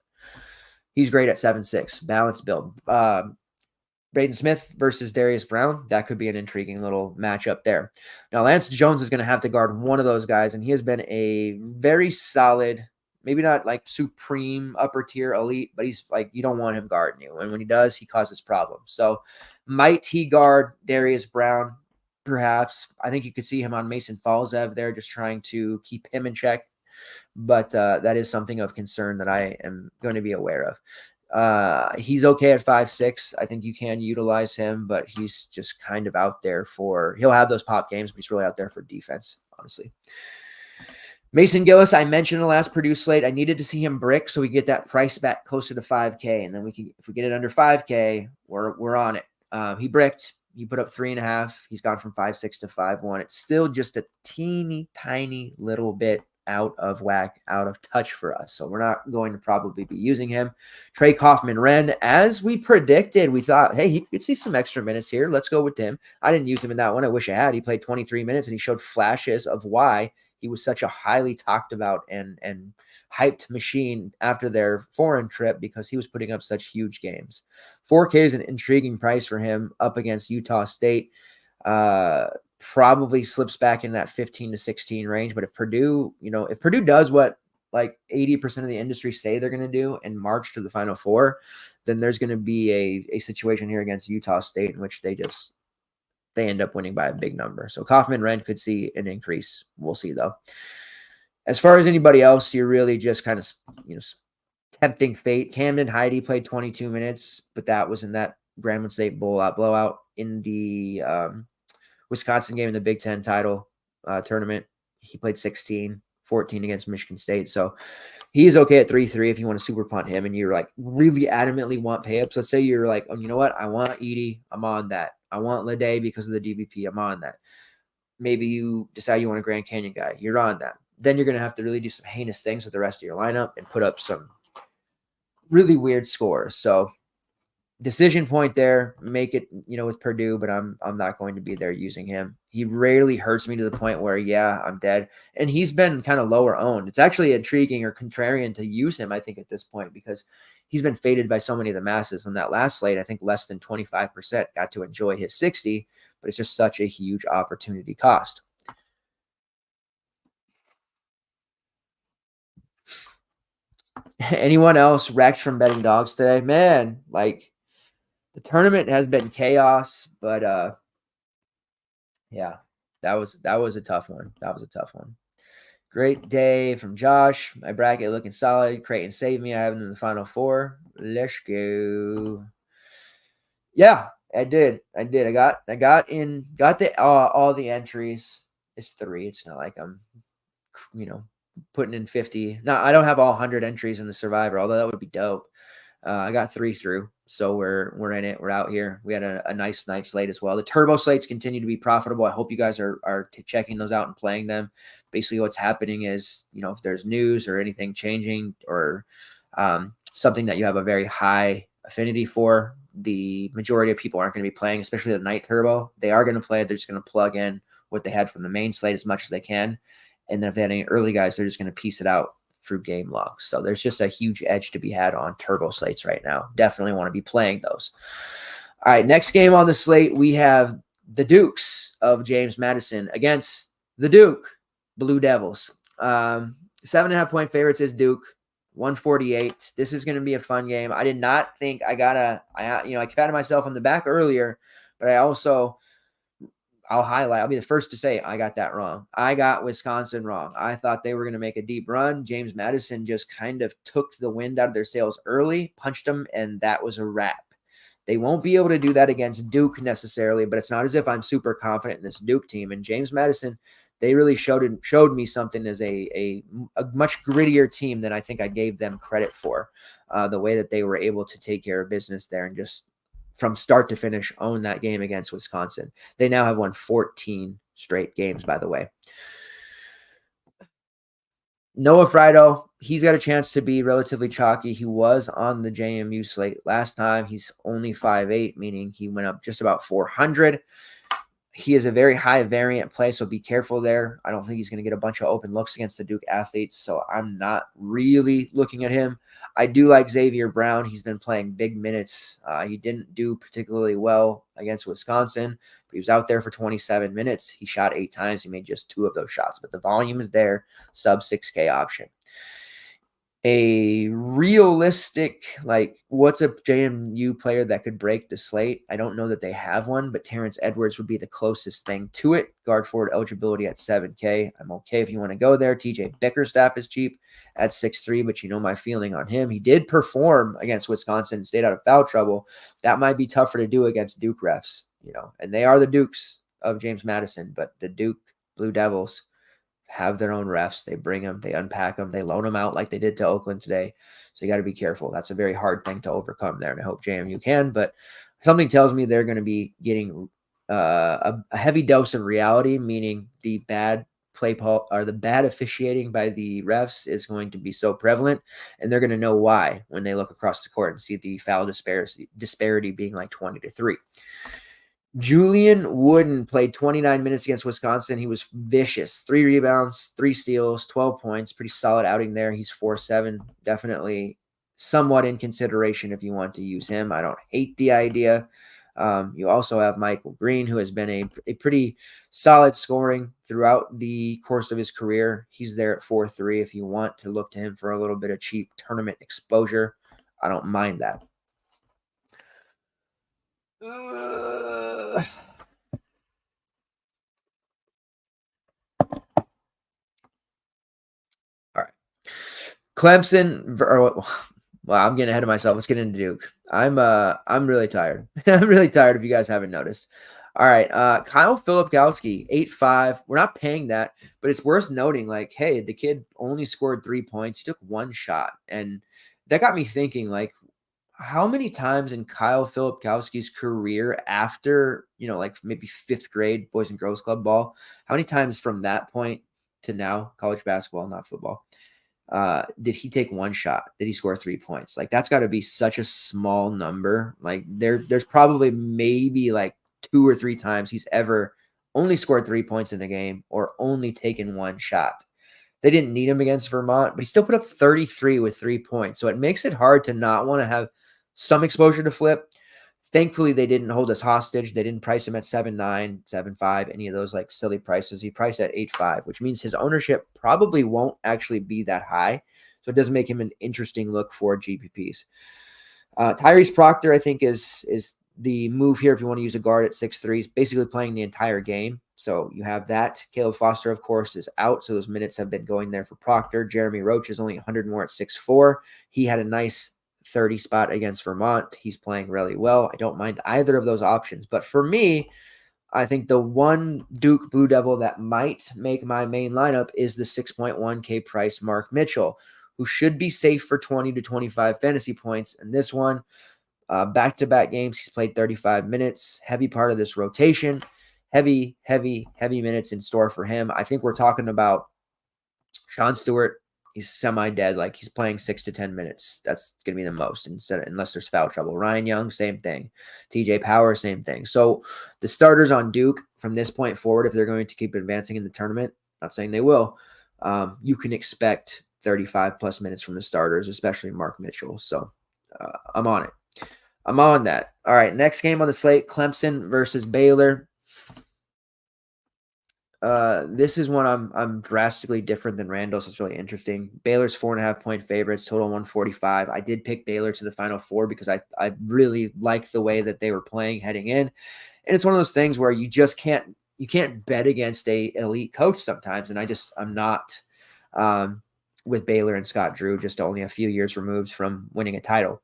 He's great at 7.6. Balanced build. Braden Smith versus Darius Brown. That could be an intriguing little matchup there. Now, Lance Jones is going to have to guard one of those guys, and he has been a very solid, maybe not like supreme upper tier elite, but he's you don't want him guarding you. And when he does, he causes problems. So might he guard Darius Brown? Perhaps. I think you could see him on Mason Falzev there, just trying to keep him in check. But that is something of concern that I am going to be aware of. He's okay at 5'6". I think you can utilize him, but he's just kind of out there he'll have those pop games, but he's really out there for defense, honestly. Mason Gillis, I mentioned in the last Purdue slate, I needed to see him brick so we get that price back closer to 5K. And then if we get it under 5K, we're on it. He bricked. He put up 3.5. He's gone from 5.6 to 5.1. It's still just a teeny tiny little bit out of whack, out of touch for us. So we're not going to probably be using him. Trey Kaufman-Renn, as we predicted, we thought, hey, he could see some extra minutes here. Let's go with him. I didn't use him in that one. I wish I had. He played 23 minutes, and he showed flashes of why he was such a highly talked about and hyped machine after their foreign trip, because he was putting up such huge games. 4K is an intriguing price for him up against Utah State. Probably slips back in that 15 to 16 range. But if Purdue does what 80% of the industry say they're going to do and march to the Final Four, then there's going to be a situation here against Utah State in which they end up winning by a big number. So Kaufman-Renn could see an increase. We'll see, though. As far as anybody else, you're really just kind of, tempting fate. Camden Heide played 22 minutes, but that was in that Grambling State blowout in the Wisconsin game in the Big Ten title tournament. He played 16, 14 against Michigan State. So he's okay at 3.3 if you want to super punt him and you're really adamantly want payups. Let's say you're oh, you know what? I want Edey. I'm on that. I want Lede because of the DBP. I'm on that. Maybe you decide you want a Grand Canyon guy. You're on that. Then you're going to have to really do some heinous things with the rest of your lineup and put up some really weird scores. So decision point there, make it, with Purdue, but I'm not going to be there using him. He rarely hurts me to the point where, I'm dead. And he's been kind of lower owned. It's actually intriguing or contrarian to use him, I think, at this point, because he's been faded by so many of the masses. On that last slate, I think less than 25% got to enjoy his 60, but it's just such a huge opportunity cost. Anyone else wrecked from betting dogs today? Man, the tournament has been chaos, but that was a tough one. Great day from Josh. My bracket looking solid. Creighton saved me. I have them in the Final Four. Let's go. Yeah, I did. I got the all the entries. It's 3. It's not like I'm, putting in 50. No, I don't have all 100 entries in the Survivor, although that would be dope. I got 3 through, so we're in it. We're out here. We had a nice night slate as well. The turbo slates continue to be profitable. I hope you guys are checking those out and playing them. Basically, what's happening is, if there's news or anything changing or something that you have a very high affinity for, the majority of people aren't going to be playing, especially the night turbo. They are going to play it. They're just going to plug in what they had from the main slate as much as they can. And then if they had any early guys, they're just going to piece it out through game logs. So there's just a huge edge to be had on turbo slates right now. Definitely want to be playing those. All right, next game on the slate, we have the Dukes of James Madison against the Duke Blue Devils. 7.5 point favorites is Duke, 148. This is going to be a fun game. I did not think I patted myself on the back earlier, but I'll be the first to say I got that wrong. I got Wisconsin wrong. I thought they were going to make a deep run. James Madison just kind of took the wind out of their sails early, punched them, and that was a wrap. They won't be able to do that against Duke necessarily, but it's not as if I'm super confident in this Duke team. And James Madison, they really showed me something as a much grittier team than I think I gave them credit for. The way that they were able to take care of business there and just from start to finish own that game against Wisconsin. They now have won 14 straight games, by the way. Noah Frido, he's got a chance to be relatively chalky. He was on the JMU slate last time. He's only 5'8", meaning he went up just about 400. He is a very high variant play, so be careful there. I don't think he's going to get a bunch of open looks against the Duke athletes, so I'm not really looking at him. I do like Xavier Brown. He's been playing big minutes. He didn't do particularly well against Wisconsin, but he was out there for 27 minutes. He shot 8 times. He made just 2 of those shots, but the volume is there, sub 6K option. A realistic, what's a JMU player that could break the slate? I don't know that they have one, but Terrence Edwards would be the closest thing to it. Guard forward eligibility at 7K. I'm okay if you want to go there. TJ Bickerstaff is cheap at 6'3", but you know my feeling on him. He did perform against Wisconsin and stayed out of foul trouble. That might be tougher to do against Duke refs, and they are the Dukes of James Madison, but the Duke Blue Devils have their own refs. They bring them, they unpack them, they loan them out like they did to Oakland today. So you got to be careful. That's a very hard thing to overcome there, and I hope JMU can. But something tells me they're going to be getting a heavy dose of reality, meaning the bad play call or the bad officiating by the refs is going to be so prevalent, and they're going to know why when they look across the court and see the foul disparity being like 20-3. Julian Wooden played 29 minutes against Wisconsin. He was vicious. 3 rebounds, 3 steals, 12 points. Pretty solid outing there. He's 4'7". Definitely somewhat in consideration if you want to use him. I don't hate the idea. You also have Michael Green, who has been a pretty solid scoring throughout the course of his career. He's there at 4'3". If you want to look to him for a little bit of cheap tournament exposure, I don't mind that. All right. Clemson. Well, I'm getting ahead of myself. Let's get into Duke. I'm really tired. I'm really tired if you guys haven't noticed. All right. Kyle Filipkowski, 8'5". We're not paying that, but it's worth noting, hey, the kid only scored 3 points. He took 1 shot. And that got me thinking, how many times in Kyle Filipkowski's career after, maybe 5th grade Boys and Girls Club ball, how many times from that point to now, college basketball, not football, did he take 1 shot? Did he score 3 points? That's got to be such a small number. There's probably maybe 2 or 3 times he's ever only scored 3 points in a game or only taken 1 shot. They didn't need him against Vermont, but he still put up 33 with 3 points. So it makes it hard to not want to have some exposure to Flip. Thankfully, they didn't hold us hostage. They didn't price him at 7.9, 7.5, any of those silly prices. He priced at 8.5, which means his ownership probably won't actually be that high. So it does make him an interesting look for GPPs. Tyrese Proctor, I think, is the move here if you want to use a guard at 6'3". He's basically playing the entire game. So you have that. Caleb Foster, of course, is out. So those minutes have been going there for Proctor. Jeremy Roach is only 100 more at 6'4". He had a nice 30 spot against Vermont. He's playing really well. I don't mind either of those options. But for me, I think the one Duke Blue Devil that might make my main lineup is the 6.1K price Mark Mitchell, who should be safe for 20 to 25 fantasy points. And this one, back-to-back games, he's played 35 minutes, heavy part of this rotation, heavy minutes in store for him. I think we're talking about Sean Stewart. He's semi-dead, like he's playing 6 to 10 minutes. That's going to be the most, unless there's foul trouble. Ryan Young, same thing. TJ Power, same thing. So the starters on Duke from this point forward, if they're going to keep advancing in the tournament, not saying they will, you can expect 35-plus minutes from the starters, especially Mark Mitchell. So I'm on it. I'm on that. All right, next game on the slate, Clemson versus Baylor. This is one I'm drastically different than Randall, so it's really interesting. Baylor's 4.5-point favorites, total 145. I did pick Baylor to the Final Four because I really liked the way that they were playing heading in. And it's one of those things where you just can't bet against a elite coach sometimes. And I'm not with Baylor and Scott Drew, just only a few years removed from winning a title.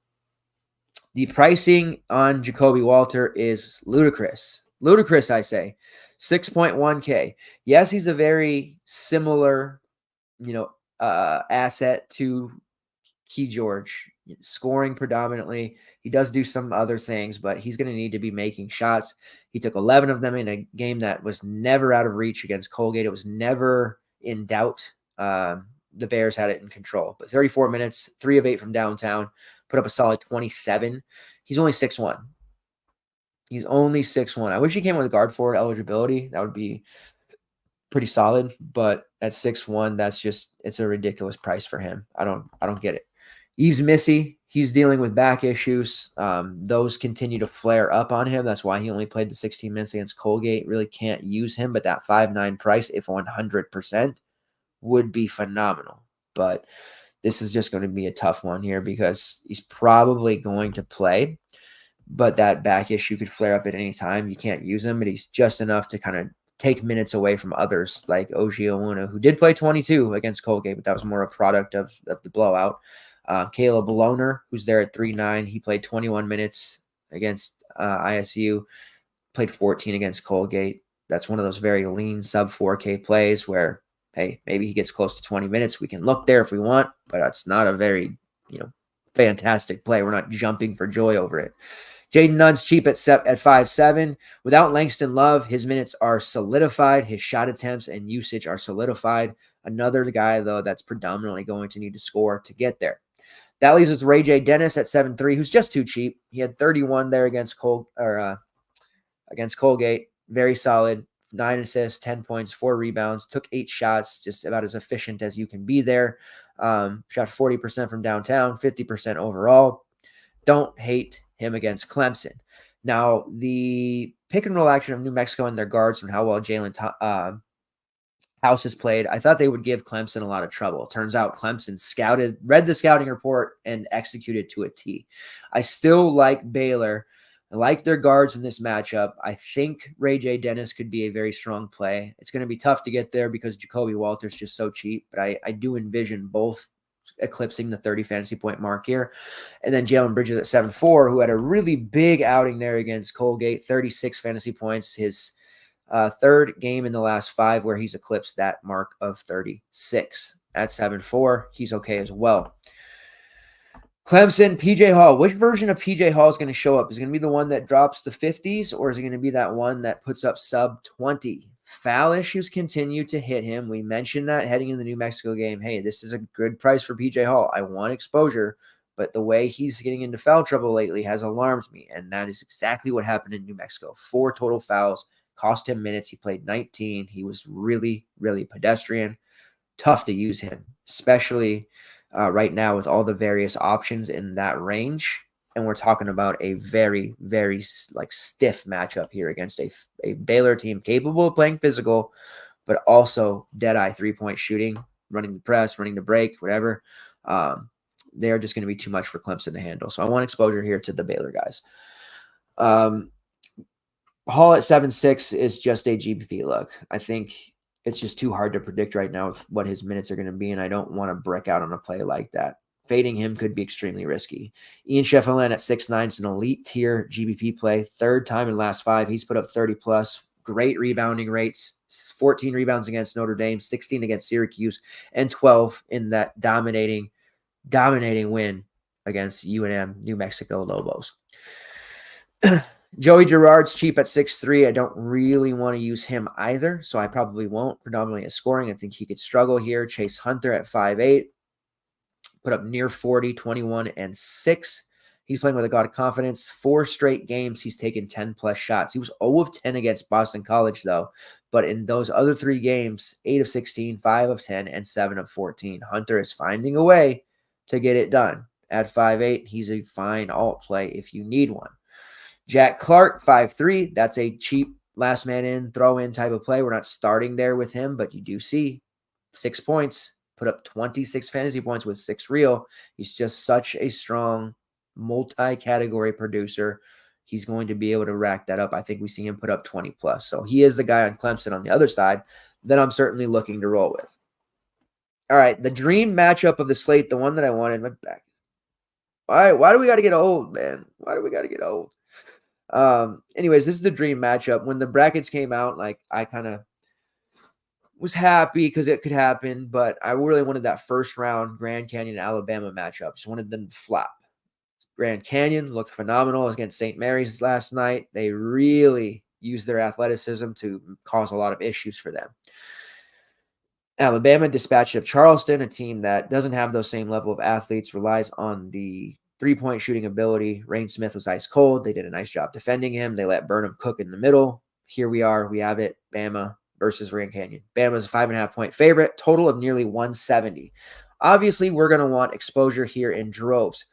The pricing on Jacoby Walter is ludicrous. Ludicrous, I say. 6.1K. Yes, he's a very similar, asset to Key George, scoring predominantly. He does do some other things, but he's going to need to be making shots. He took 11 of them in a game that was never out of reach against Colgate. It was never in doubt. The Bears had it in control. But 34 minutes, 3 of 8 from downtown, put up a solid 27. He's only 6'1". He's only 6'1". I wish he came with guard forward eligibility. That would be pretty solid. But at 6'1", it's a ridiculous price for him. I don't get it. He's missy. He's dealing with back issues. Those continue to flare up on him. That's why he only played the 16 minutes against Colgate. Really can't use him. But that 5'9" price, if 100%, would be phenomenal. But this is just going to be a tough one here because he's probably going to play. But that back issue could flare up at any time. You can't use him, but he's just enough to kind of take minutes away from others like Oji Owuna, who did play 22 against Colgate, but that was more a product of the blowout. Caleb Lohner, who's there at 3'9", he played 21 minutes against ISU, played 14 against Colgate. That's one of those very lean sub 4K plays where, hey, maybe he gets close to 20 minutes. We can look there if we want, but it's not a very, fantastic play. We're not jumping for joy over it. Jaden Nunn's cheap at 5'7". Without Langston Love, his minutes are solidified. His shot attempts and usage are solidified. Another guy, though, that's predominantly going to need to score to get there. That leaves us with Ray J. Dennis at 7'3", who's just too cheap. He had 31 there against Colgate. Very solid. 9 assists, 10 points, 4 rebounds, took 8 shots, just about as efficient as you can be there. Shot 40% from downtown, 50% overall. Don't hate him against Clemson. Now, the pick and roll action of New Mexico and their guards and how well Jalen House has played, I thought they would give Clemson a lot of trouble. Turns out Clemson read the scouting report, and executed to a T. I still like Baylor. I like their guards in this matchup. I think Ray J. Dennis could be a very strong play. It's going to be tough to get there because Jacoby Walter's just so cheap, but I do envision both eclipsing the 30 fantasy point mark here. And then Jalen Bridges at 7'4", who had a really big outing there against Colgate, 36 fantasy points, his third game in the last 5 where he's eclipsed that mark of 36. At 7'4", he's okay as well. Clemson, PJ Hall. Which version of PJ Hall is going to show up? Is it going to be the one that drops the 50s, or is it going to be that one that puts up sub 20? Foul issues continue to hit him. We mentioned that heading into the New Mexico game. Hey, this is a good price for PJ Hall. I want exposure, but the way he's getting into foul trouble lately has alarmed me, and that is exactly what happened in New Mexico. 4 total fouls, cost him minutes. He played 19. He was really, really pedestrian. Tough to use him, especially right now with all the various options in that range. And we're talking about a very, very stiff matchup here against a Baylor team capable of playing physical, but also dead-eye three-point shooting, running the press, running the break, whatever. They're just going to be too much for Clemson to handle. So I want exposure here to the Baylor guys. Hall at 7-6 is just a GPP look. I think it's just too hard to predict right now what his minutes are going to be, and I don't want to break out on a play like that. Fading him could be extremely risky. Ian Sheffield at 6'9" is an elite tier GBP play. Third time in the last 5. He's put up 30+. Great rebounding rates. 14 rebounds against Notre Dame, 16 against Syracuse, and 12 in that dominating win against UNM New Mexico Lobos. Joey Girard's cheap at 6'3". I don't really want to use him either, so I probably won't. Predominantly as scoring, I think he could struggle here. Chase Hunter at 5'8". Put up near 40, 21, and 6. He's playing with a god of confidence. 4 straight games, he's taken 10+ shots. He was 0 of 10 against Boston College, though. But in those other 3 games, 8 of 16, 5 of 10, and 7 of 14. Hunter is finding a way to get it done. At 5'8", he's a fine alt play if you need one. Jack Clark, 5'3". That's a cheap last man in, throw in type of play. We're not starting there with him, but you do see 6 points. Put up 26 fantasy points with 6 real. He's just such a strong multi-category producer. He's going to be able to rack that up. I think we see him put up 20+. So he is the guy on Clemson on the other side that I'm certainly looking to roll with. All right, the dream matchup of the slate, the one that I wanted. My back. All right, why do we got to get old, man? Why do we got to get old? Anyways, this is the dream matchup. When the brackets came out, like I kind of was happy because it could happen, but I really wanted that first round Grand Canyon Alabama matchup. Just wanted them to flop. Grand Canyon looked phenomenal against St. Mary's last night. They really used their athleticism to cause a lot of issues for them. Alabama dispatched of Charleston, a team that doesn't have those same level of athletes, relies on the three-point shooting ability. Rain Smith was ice cold. They did a nice job defending him. They let Burnham cook in the middle. Here we are. We have it. Bama versus Grand Canyon. Bama's a 5.5-point favorite, total of nearly 170. Obviously, we're going to want exposure here in droves.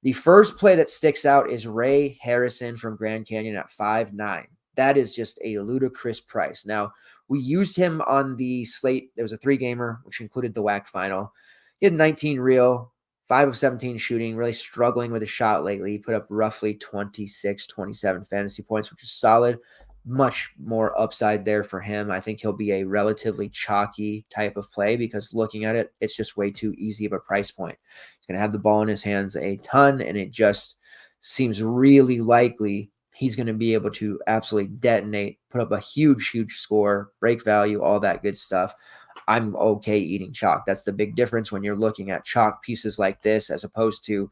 The first play that sticks out is Ray Harrison from Grand Canyon at 5'9". That is just a ludicrous price. Now, we used him on the slate. There was a 3-gamer, which included the WAC final. He had 19 real, 5 of 17 shooting, really struggling with a shot lately. He put up roughly 26, 27 fantasy points, which is solid. Much more upside there for him. I think he'll be a relatively chalky type of play because looking at it, it's just way too easy of a price point. He's going to have the ball in his hands a ton, and it just seems really likely he's going to be able to absolutely detonate, put up a huge, huge score, break value, all that good stuff. I'm okay eating chalk. That's the big difference when you're looking at chalk pieces like this as opposed to,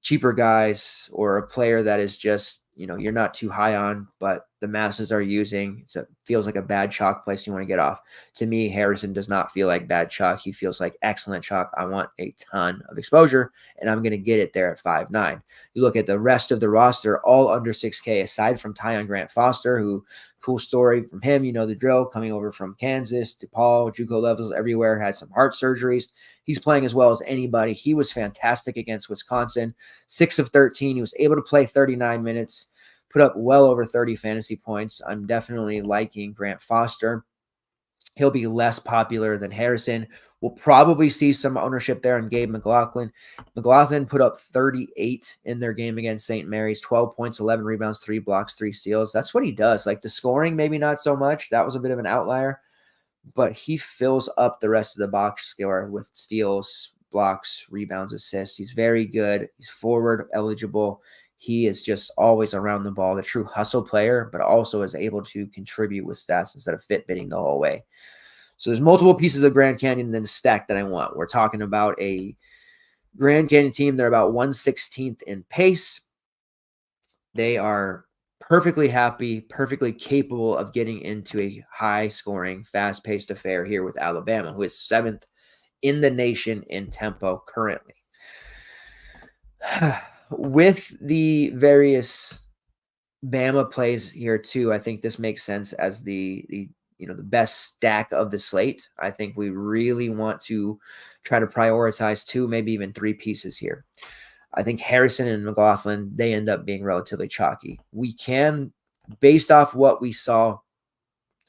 cheaper guys or a player that is just, you're not too high on, but the masses are using. So it feels like a bad chalk place you want to get off. To me, Harrison does not feel like bad chalk. He feels like excellent chalk. I want a ton of exposure, and I'm going to get it there at 5'9". You look at the rest of the roster, all under 6K, aside from Tyon Grant Foster, who, cool story from him, the drill, coming over from Kansas, DePaul, JUCO levels everywhere, had some heart surgeries. He's playing as well as anybody. He was fantastic against Wisconsin. 6 of 13. He was able to play 39 minutes, put up well over 30 fantasy points. I'm definitely liking Grant Foster. He'll be less popular than Harrison. We'll probably see some ownership there on Gabe McLaughlin. McLaughlin put up 38 in their game against St. Mary's, 12 points, 11 rebounds, 3 blocks, 3 steals. That's what he does. Like the scoring, maybe not so much. That was a bit of an outlier. But he fills up the rest of the box score with steals, blocks, rebounds, assists. He's very good. He's forward eligible. He is just always around the ball, the true hustle player, but also is able to contribute with stats instead of Fitbitting the whole way. So there's multiple pieces of Grand Canyon in the stack that I want. We're talking about a Grand Canyon team. They're about 116th in pace. They are perfectly happy, perfectly capable of getting into a high-scoring, fast-paced affair here with Alabama, who is 7th in the nation in tempo currently. With the various Bama plays here too, I think this makes sense as the best stack of the slate. I think we really want to try to prioritize 2, maybe even 3 pieces here. I think Harrison and McLaughlin, they end up being relatively chalky. We can, based off what we saw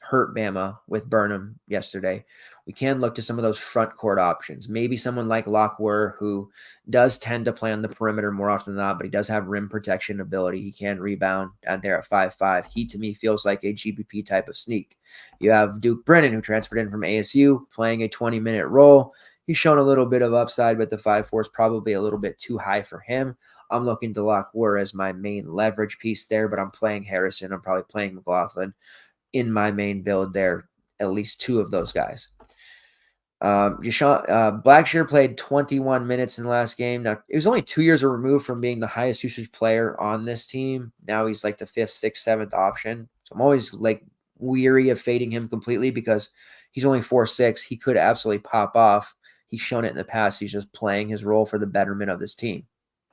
hurt Bama with Burnham yesterday. We can look to some of those front court options. Maybe someone like Lockwer, who does tend to play on the perimeter more often than not, but he does have rim protection ability. He can rebound out there at 5'5". He, to me, feels like a GBP type of sneak. You have Duke Brennan, who transferred in from ASU, playing a 20-minute role. He's shown a little bit of upside, but the 5'4" is probably a little bit too high for him. I'm looking to Lockwer as my main leverage piece there, but I'm playing Harrison. I'm probably playing McLaughlin in my main build there, at least two of those guys. Blackshear played 21 minutes in the last game. Now, it was only 2 years removed from being the highest usage player on this team. Now he's like the 5th, 6th, 7th option. So I'm always like weary of fading him completely because he's only 4'6". He could absolutely pop off. He's shown it in the past. He's just playing his role for the betterment of this team.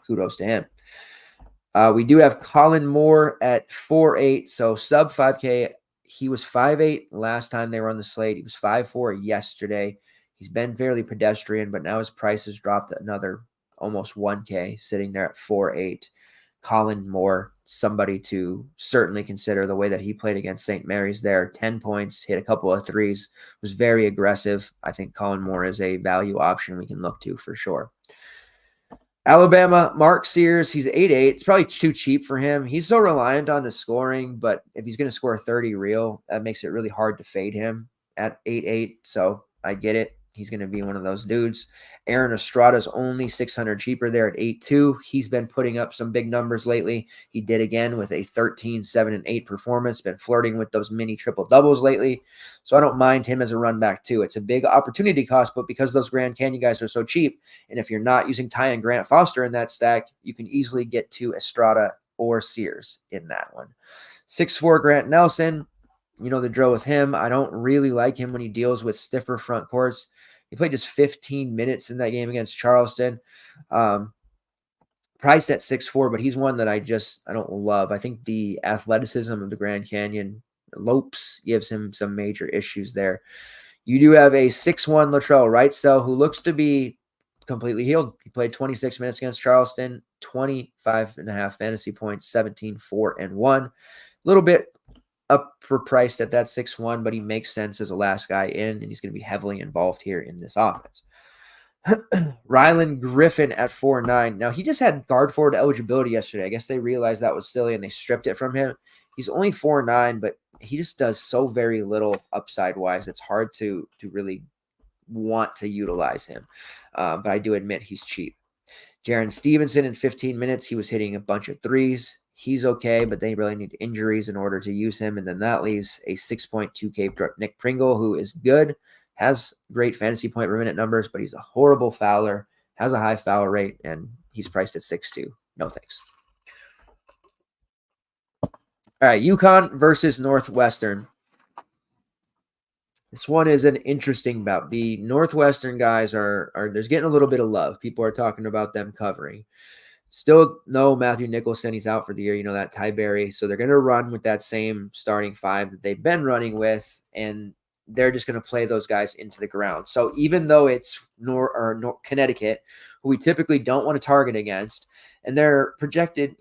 Kudos to him. We do have Colin Moore at 4'8", so sub 5K. He was 5'8" last time they were on the slate. He was 5'4" yesterday. He's been fairly pedestrian, but now his price has dropped another almost 1K, sitting there at 4'8". Colin Moore, somebody to certainly consider the way that he played against St. Mary's there. 10 points, hit a couple of threes, was very aggressive. I think Colin Moore is a value option we can look to for sure. Alabama, Mark Sears, he's 8'8". It's probably too cheap for him. He's so reliant on the scoring, but if he's going to score 30 real, that makes it really hard to fade him at 8'8". So I get it. He's going to be one of those dudes. Aaron Estrada's only 600 cheaper there at 8'2". He's been putting up some big numbers lately. He did again with a 13, 7, and 8 performance. Been flirting with those mini triple doubles lately. So I don't mind him as a run back too. It's a big opportunity cost, but because those Grand Canyon guys are so cheap, and if you're not using Ty and Grant Foster in that stack, you can easily get to Estrada or Sears in that one. 6'4" Grant Nelson. You know the drill with him. I don't really like him when he deals with stiffer front courts. He played just 15 minutes in that game against Charleston. Priced at 6'4", but he's one that I don't love. I think the athleticism of the Grand Canyon Lopes gives him some major issues there. You do have a 6'1" Latrell Wrightsell who looks to be completely healed. He played 26 minutes against Charleston, 25.5 fantasy points, 17, 4, and 1. A little bit up for priced at that 6'1", but he makes sense as a last guy in, and he's going to be heavily involved here in this offense. Rylan Griffin at 4'9". Now, he just had guard forward eligibility yesterday. I guess they realized that was silly, and they stripped it from him. He's only 4'9", but he just does so very little upside-wise. It's hard to really want to utilize him. But I do admit he's cheap. Jaron Stevenson in 15 minutes, he was hitting a bunch of threes. He's okay, but they really need injuries in order to use him. And then that leaves a 6.2K Nick Pringle, who is good, has great fantasy point per minute numbers, but he's a horrible fouler, has a high foul rate, and he's priced at 6'2". No thanks. All right, UConn versus Northwestern. This one is an interesting bout. The Northwestern guys are there's getting a little bit of love. People are talking about them covering. Still no Matthew Nicholson. He's out for the year. You know that, Ty Berry. So they're going to run with that same starting five that they've been running with, and they're just going to play those guys into the ground. So even though it's Connecticut, who we typically don't want to target against, and they're projected,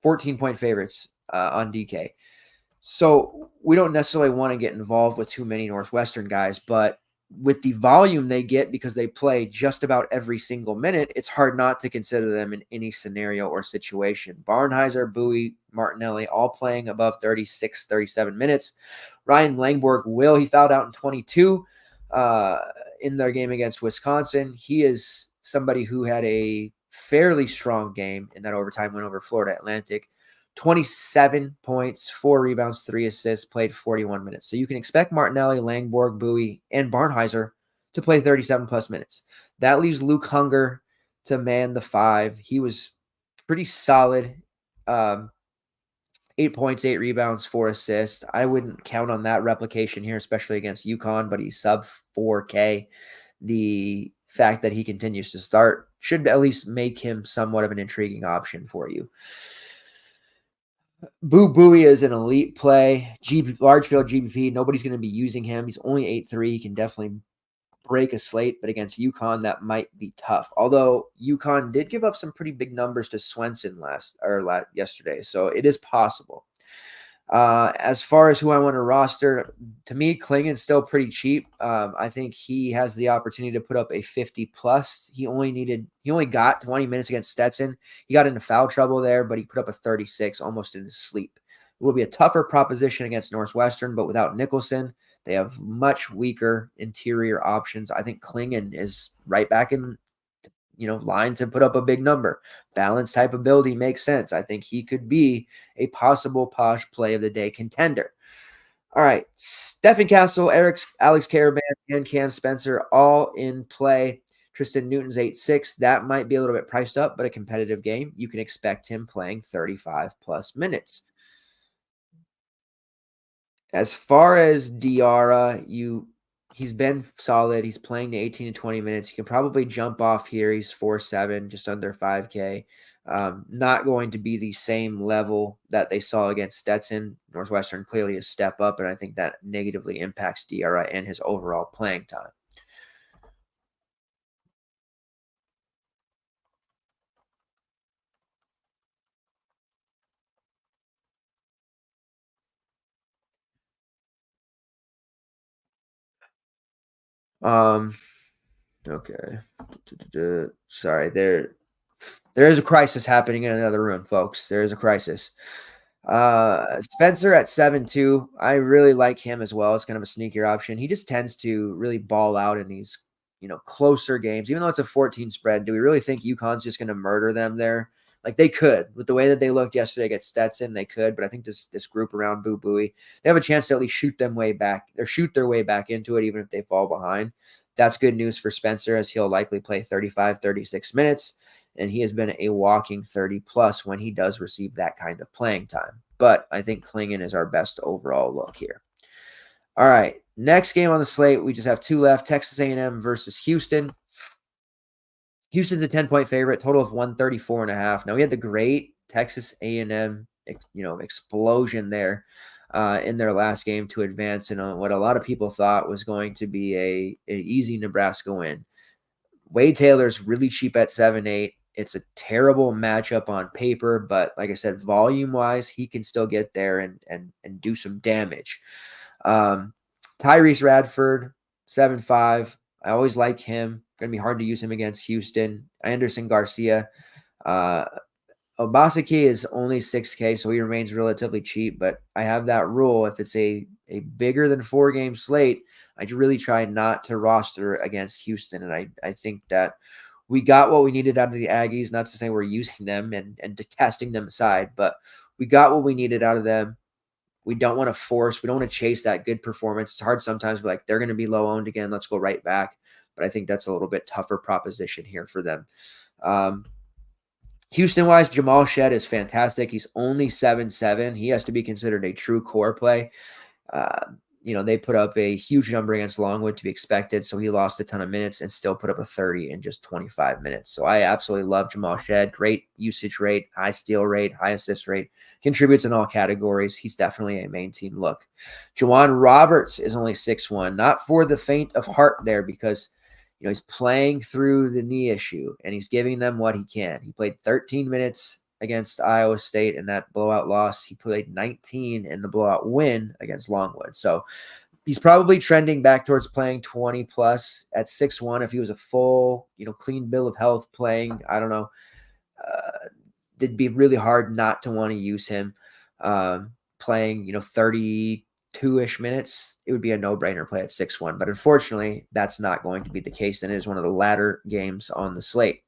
14-point favorites on DK. So we don't necessarily want to get involved with too many Northwestern guys, but with the volume they get because they play just about every single minute, it's hard not to consider them in any scenario or situation. Barnhizer, Bowie, Martinelli, all playing above 36, 37 minutes. Ryan Langborg he fouled out in 22 in their game against Wisconsin. He is somebody who had a fairly strong game in that overtime win over Florida Atlantic. 27 points, 4 rebounds, 3 assists, played 41 minutes. So you can expect Martinelli, Langborg, Bowie, and Barnhizer to play 37-plus minutes. That leaves Luke Hunger to man the 5. He was pretty solid. 8 points, 8 rebounds, 4 assists. I wouldn't count on that replication here, especially against UConn, but he's sub 4K. The fact that he continues to start should at least make him somewhat of an intriguing option for you. Bowie is an elite play. Large field GBP. Nobody's going to be using him. He's only 8'3". He can definitely break a slate, but against UConn, that might be tough. Although UConn did give up some pretty big numbers to Swenson yesterday, so it is possible. As far as who I want to roster, to me, Klingon's still pretty cheap. I think he has the opportunity to put up a 50 plus. He only got 20 minutes against Stetson. He got into foul trouble there, but he put up a 36 almost in his sleep. It will be a tougher proposition against Northwestern, but without Nicholson, they have much weaker interior options. I think Klingon is right back in line to put up a big number. Balanced type ability makes sense. I think he could be a possible posh play of the day contender. All right. Stephen Castle, Alex Caravan, and Cam Spencer all in play. Tristan Newton's 8'6". That might be a little bit priced up, but a competitive game. You can expect him playing 35 plus minutes. As far as Diarra, he's been solid. He's playing the 18 to 20 minutes. He can probably jump off here. He's 4'7", just under 5K. Not going to be the same level that they saw against Stetson. Northwestern clearly a step up, and I think that negatively impacts Diarra and his overall playing time. Okay. Sorry, there is a crisis happening in another room, folks. There is a crisis. Spencer at 7'2". I really like him as well. It's kind of a sneakier option. He just tends to really ball out in these, closer games. Even though it's a 14 spread, do we really think UConn's just going to murder them there? Like they could, with the way that they looked yesterday against Stetson, they could. But I think this group around Boo Buie, they have a chance to at least shoot their way back into it, even if they fall behind. That's good news for Spencer, as he'll likely play 35, 36 minutes. And he has been a walking 30 plus when he does receive that kind of playing time. But I think Klingon is our best overall look here. All right, next game on the slate, we just have two left: Texas A&M versus Houston. Houston's a 10-point favorite, total of 134.5. Now we had the great Texas A&M, explosion there in their last game to advance in what a lot of people thought was going to be an easy Nebraska win. Wade Taylor's really cheap at 7'8". It's a terrible matchup on paper, but like I said, volume-wise, he can still get there and do some damage. Tyrese Radford, 7'5". I always like him. Going to be hard to use him against Houston. Anderson Garcia. Obaseki is only 6K, so he remains relatively cheap, but I have that rule. If it's a bigger than 4-game slate, I really try not to roster against Houston, and I think that we got what we needed out of the Aggies. Not to say we're using them and casting them aside, but we got what we needed out of them. We don't want to force. We don't want to chase that good performance. It's hard sometimes to be like, they're going to be low owned again. Let's go right back. But I think that's a little bit tougher proposition here for them. Houston-wise, Jamal Shed is fantastic. He's only 7'7". He has to be considered a true core play. They put up a huge number against Longwood, to be expected, so he lost a ton of minutes and still put up a 30 in just 25 minutes. So I absolutely love Jamal Shed. Great usage rate, high steal rate, high assist rate, contributes in all categories. He's definitely a main team look. Juwan Roberts is only 6'1", not for the faint of heart there, because he's playing through the knee issue, and he's giving them what he can. He played 13 minutes against Iowa State in that blowout loss. He played 19 in the blowout win against Longwood. So he's probably trending back towards playing 20 plus at 6'1". If he was a full, clean bill of health playing, I don't know, it'd be really hard not to want to use him. Playing, 32-ish minutes, it would be a no-brainer play at 6'1". But unfortunately, that's not going to be the case, and it is one of the latter games on the slate.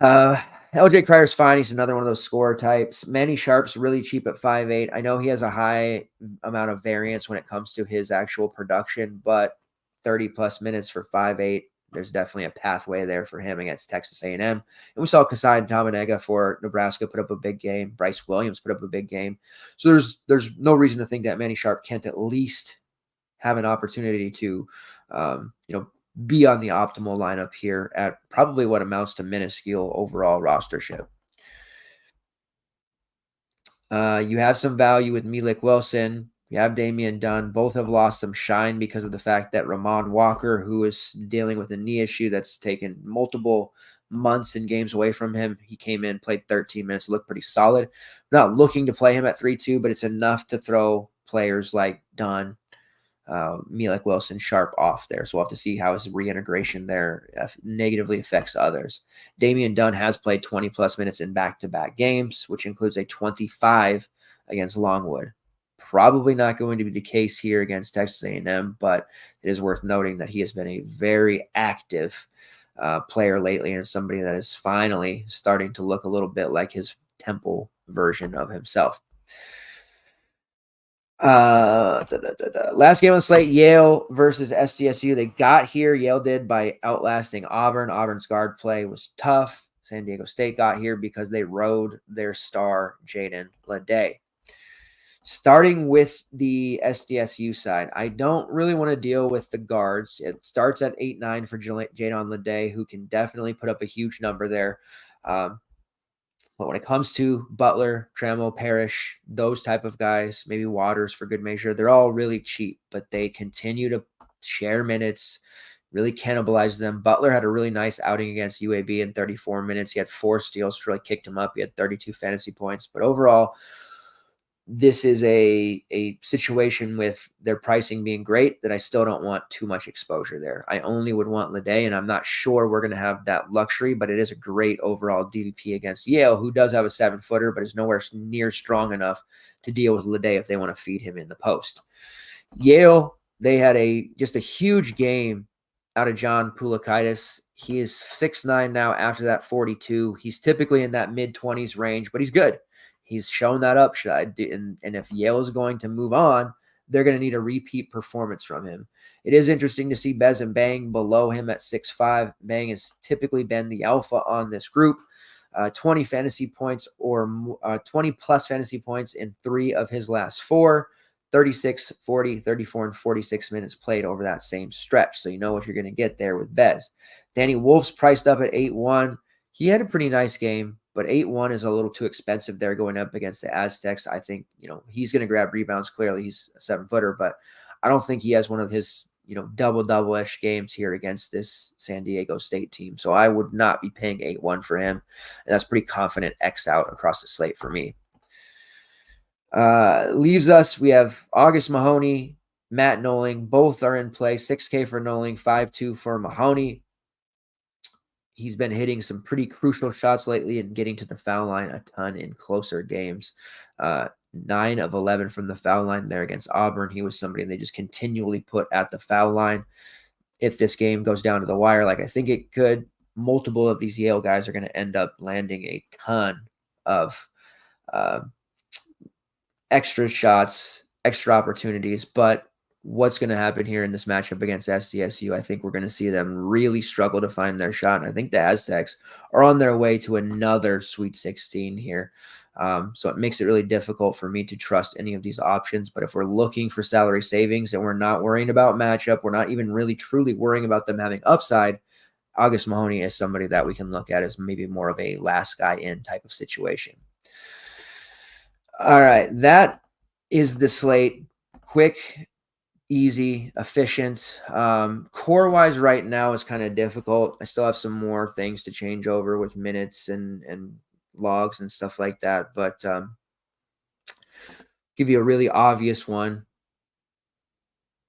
LJ Cryer's fine. He's another one of those scorer types. Manny Sharp's really cheap at 5'8". I know he has a high amount of variance when it comes to his actual production, but 30-plus minutes for 5'8", there's definitely a pathway there for him against Texas A&M. And we saw Kasai Tamanega for Nebraska put up a big game. Bryce Williams put up a big game. So there's no reason to think that Manny Sharp can't at least have an opportunity to, be on the optimal lineup here at probably what amounts to minuscule overall rostership. You have some value with Milik Wilson. We have Damian Dunn. Both have lost some shine because of the fact that Ramon Walker, who is dealing with a knee issue that's taken multiple months and games away from him, he came in, played 13 minutes, looked pretty solid. Not looking to play him at 3-2, but it's enough to throw players like Dunn, Mielek Wilson, Sharp off there. So we'll have to see how his reintegration there negatively affects others. Damian Dunn has played 20-plus minutes in back-to-back games, which includes a 25 against Longwood. Probably not going to be the case here against Texas A&M, but it is worth noting that he has been a very active player lately and somebody that is finally starting to look a little bit like his Temple version of himself. Last game on the slate, Yale versus SDSU. They got here. Yale did by outlasting Auburn. Auburn's guard play was tough. San Diego State got here because they rode their star, Jaden Leday. Starting with the SDSU side, I don't really want to deal with the guards. It starts at 8'9" for Jaden Leday, who can definitely put up a huge number there. But when it comes to Butler, Trammell, Parrish, those type of guys, maybe Waters for good measure, they're all really cheap, but they continue to share minutes, really cannibalize them. Butler had a really nice outing against UAB in 34 minutes. He had 4 steals, really kicked him up. He had 32 fantasy points. But overall, this is a situation with their pricing being great that I still don't want too much exposure there. I only would want Leday, and I'm not sure we're going to have that luxury, but it is a great overall DVP against Yale, who does have a 7-footer, but is nowhere near strong enough to deal with Leday if they want to feed him in the post. Yale, they had just a huge game out of John Poulakaitis. He is 6'9" now after that 42. He's typically in that mid-20s range, but he's good. He's shown that upside, and if Yale is going to move on, they're going to need a repeat performance from him. It is interesting to see Bez and Bang below him at 6'5". Bang has typically been the alpha on this group. 20 fantasy points or 20-plus fantasy points in 3 of his last 4. 36, 40, 34, and 46 minutes played over that same stretch. So you know what you're going to get there with Bez. Danny Wolf's priced up at 8'1". He had a pretty nice game, but 8'1" is a little too expensive there going up against the Aztecs. I think, he's going to grab rebounds. Clearly, he's a 7-footer, but I don't think he has one of his, double-ish games here against this San Diego State team. So I would not be paying 8'1" for him. And that's pretty confident X out across the slate for me. Leaves us, we have August Mahoney, Matt Noling. Both are in play. 6K for Noling, 5.2 for Mahoney. He's been hitting some pretty crucial shots lately and getting to the foul line a ton in closer games. 9 of 11 from the foul line there against Auburn. He was somebody they just continually put at the foul line. If this game goes down to the wire like I think it could, multiple of these Yale guys are going to end up landing a ton of extra shots, extra opportunities. But what's going to happen here in this matchup against SDSU, I think we're going to see them really struggle to find their shot. And I think the Aztecs are on their way to another Sweet 16 here. So it makes it really difficult for me to trust any of these options. But if we're looking for salary savings and we're not worrying about matchup, we're not even really truly worrying about them having upside, August Mahoney is somebody that we can look at as maybe more of a last guy in type of situation. All right, that is the slate. Quick, easy, efficient. Core-wise right now is kind of difficult. I still have some more things to change over with minutes and logs and stuff like that. But give you a really obvious one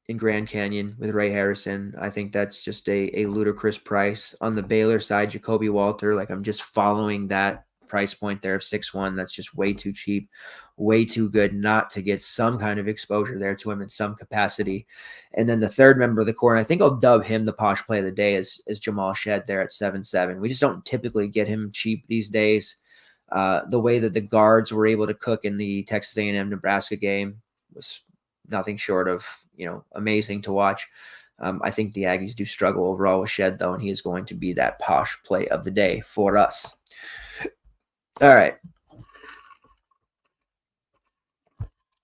in Grand Canyon with Ray Harrison. I think that's just a ludicrous price. On the Baylor side, Jacoby Walter, I'm just following that price point there of 6'1". That's just way too cheap, way too good not to get some kind of exposure there to him in some capacity. And then the third member of the core, and I think I'll dub him the posh play of the day, is Jamal Shed there at 7'7". We just don't typically get him cheap these days. The way that the guards were able to cook in the Texas A&M Nebraska game was nothing short of amazing to watch. I think the Aggies do struggle overall with Shed, though, and he is going to be that posh play of the day for us. All right.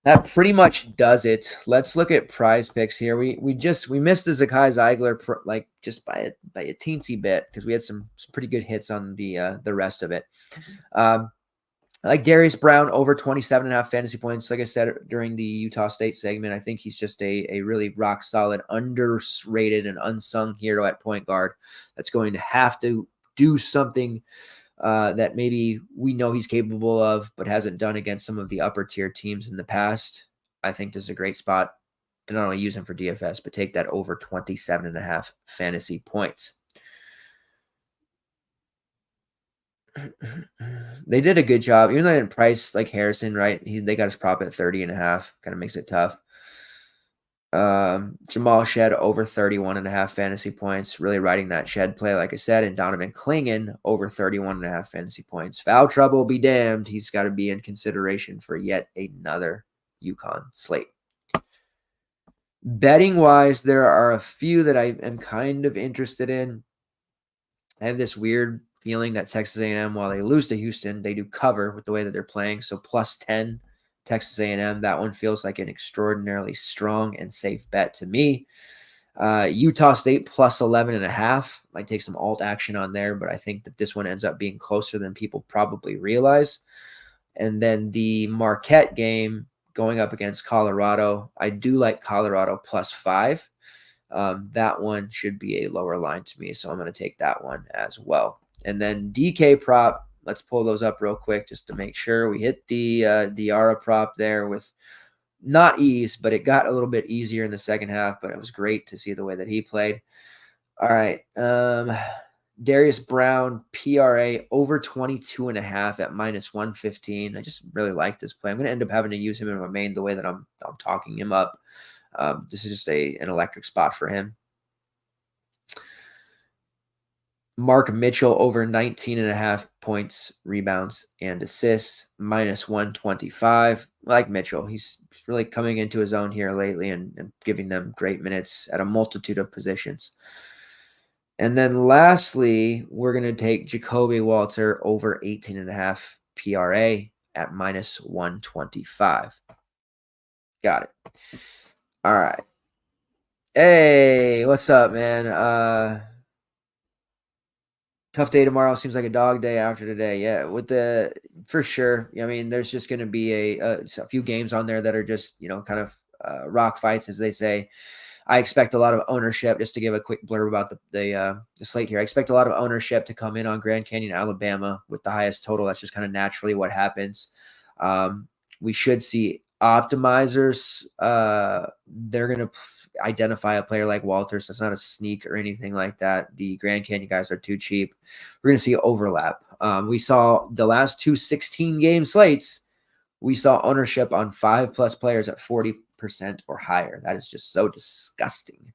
That pretty much does it. Let's look at prize picks here. We missed the Zakai Zeigler just by a teensy bit because we had some pretty good hits on the rest of it. I like Darius Brown over 27.5 fantasy points. Like I said during the Utah State segment, I think he's just a really rock solid, underrated, and unsung hero at point guard that's going to have to do something that maybe we know he's capable of, but hasn't done against some of the upper tier teams in the past. I think this is a great spot to not only use him for DFS, but take that over 27.5 fantasy points. They did a good job, even though they didn't price like Harrison, right? They got his prop at 30.5, kind of makes it tough. Jamal Shed over 31.5 fantasy points, really riding that Shed play, like I said, and Donovan Clingan over 31.5 fantasy points. Foul trouble be damned. He's got to be in consideration for yet another UConn slate. Betting wise, there are a few that I am kind of interested in. I have this weird feeling that Texas A&M, while they lose to Houston, they do cover with the way that they're playing. So plus 10, Texas A&M. That one feels like an extraordinarily strong and safe bet to me. Utah State plus 11.5. Might take some alt action on there, but I think that this one ends up being closer than people probably realize. And then the Marquette game going up against Colorado. I do like Colorado plus 5. That one should be a lower line to me, so I'm going to take that one as well. And then DK prop, let's pull those up real quick just to make sure we hit the Diarra prop there with not ease, but it got a little bit easier in the second half, but it was great to see the way that he played. All right. Darius Brown, PRA over 22.5 at minus 115. I just really like this play. I'm going to end up having to use him in my main the way that I'm talking him up. This is just an electric spot for him. Mark Mitchell over 19.5 points, rebounds, and assists, minus 125. I like Mitchell. He's really coming into his own here lately and giving them great minutes at a multitude of positions. And then lastly, we're going to take Jacoby Walter over 18.5 PRA at minus 125. Got it. All right. Hey, what's up, man? Tough day tomorrow. Seems like a dog day after today. Yeah, for sure. I mean, there's just going to be a few games on there that are just, kind of rock fights, as they say. I expect a lot of ownership, just to give a quick blurb about the slate here. I expect a lot of ownership to come in on Grand Canyon, Alabama with the highest total. That's just kind of naturally what happens. We should see optimizers. They're going to identify a player like Walter, so it's not a sneak or anything like that. The Grand Canyon guys are too cheap. We're going to see overlap. We saw the last two 16-game slates. We saw ownership on 5+ players at 40% or higher. That is just so disgusting.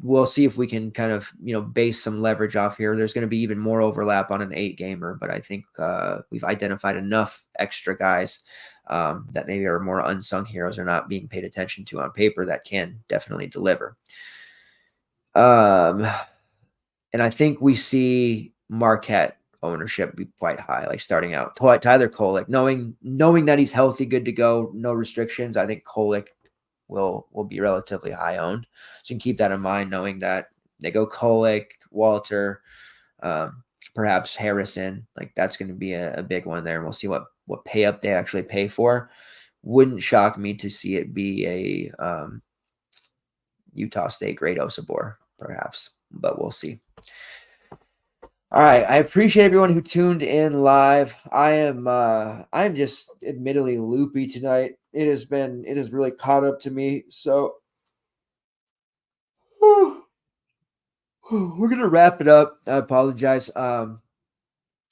We'll see if we can kind of, base some leverage off here. There's going to be even more overlap on an 8-gamer, but I think we've identified enough extra guys that maybe are more unsung heroes or not being paid attention to on paper that can definitely deliver. And I think we see Marquette ownership be quite high, like starting out. Tyler Kolek, knowing that he's healthy, good to go, no restrictions, I think Kolek will be relatively high owned. So you can keep that in mind, knowing that they go Kolek, Walter, perhaps Harrison. Like that's going to be a big one there. And we'll see what pay up they actually pay for. Wouldn't shock me to see it be a Utah State Great Osabor, perhaps, but we'll see. All right. I appreciate everyone who tuned in live. I'm just admittedly loopy tonight. It has really caught up to me. So we're going to wrap it up. I apologize. I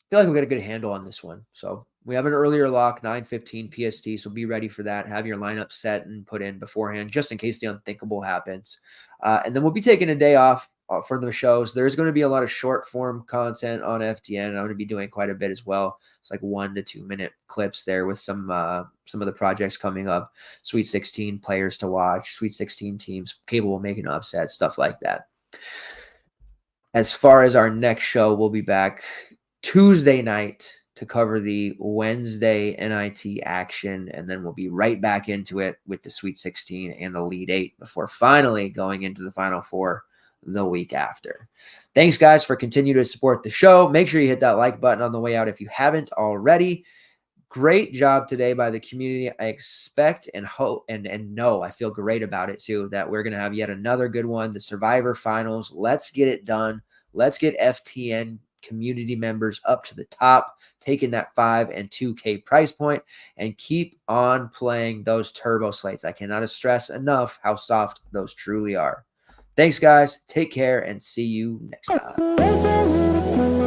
feel like we got a good handle on this one. So we have an earlier lock, 9:15 PST. So be ready for that. Have your lineup set and put in beforehand, just in case the unthinkable happens. And then we'll be taking a day off for the shows. There's going to be a lot of short form content on FTN. I'm going to be doing quite a bit as well. It's like 1 to 2 minute clips there with some of the projects coming up. Sweet 16 players to watch, Sweet 16 teams capable of making upsets, stuff like that. As far as our next show, we'll be back Tuesday night to cover the Wednesday NIT action, and then we'll be right back into it with the Sweet 16 and the Elite 8 before finally going into the Final Four the week after. Thanks, guys, for continuing to support the show. Make sure you hit that like button on the way out if you haven't already. Great job today by the community. I expect and hope and know, I feel great about it too, that we're going to have yet another good one. The Survivor Finals. Let's get it done. Let's get FTN community members up to the top, taking that 5 and 2K price point, and keep on playing those turbo slates. I cannot stress enough how soft those truly are. Thanks, guys. Take care and see you next time.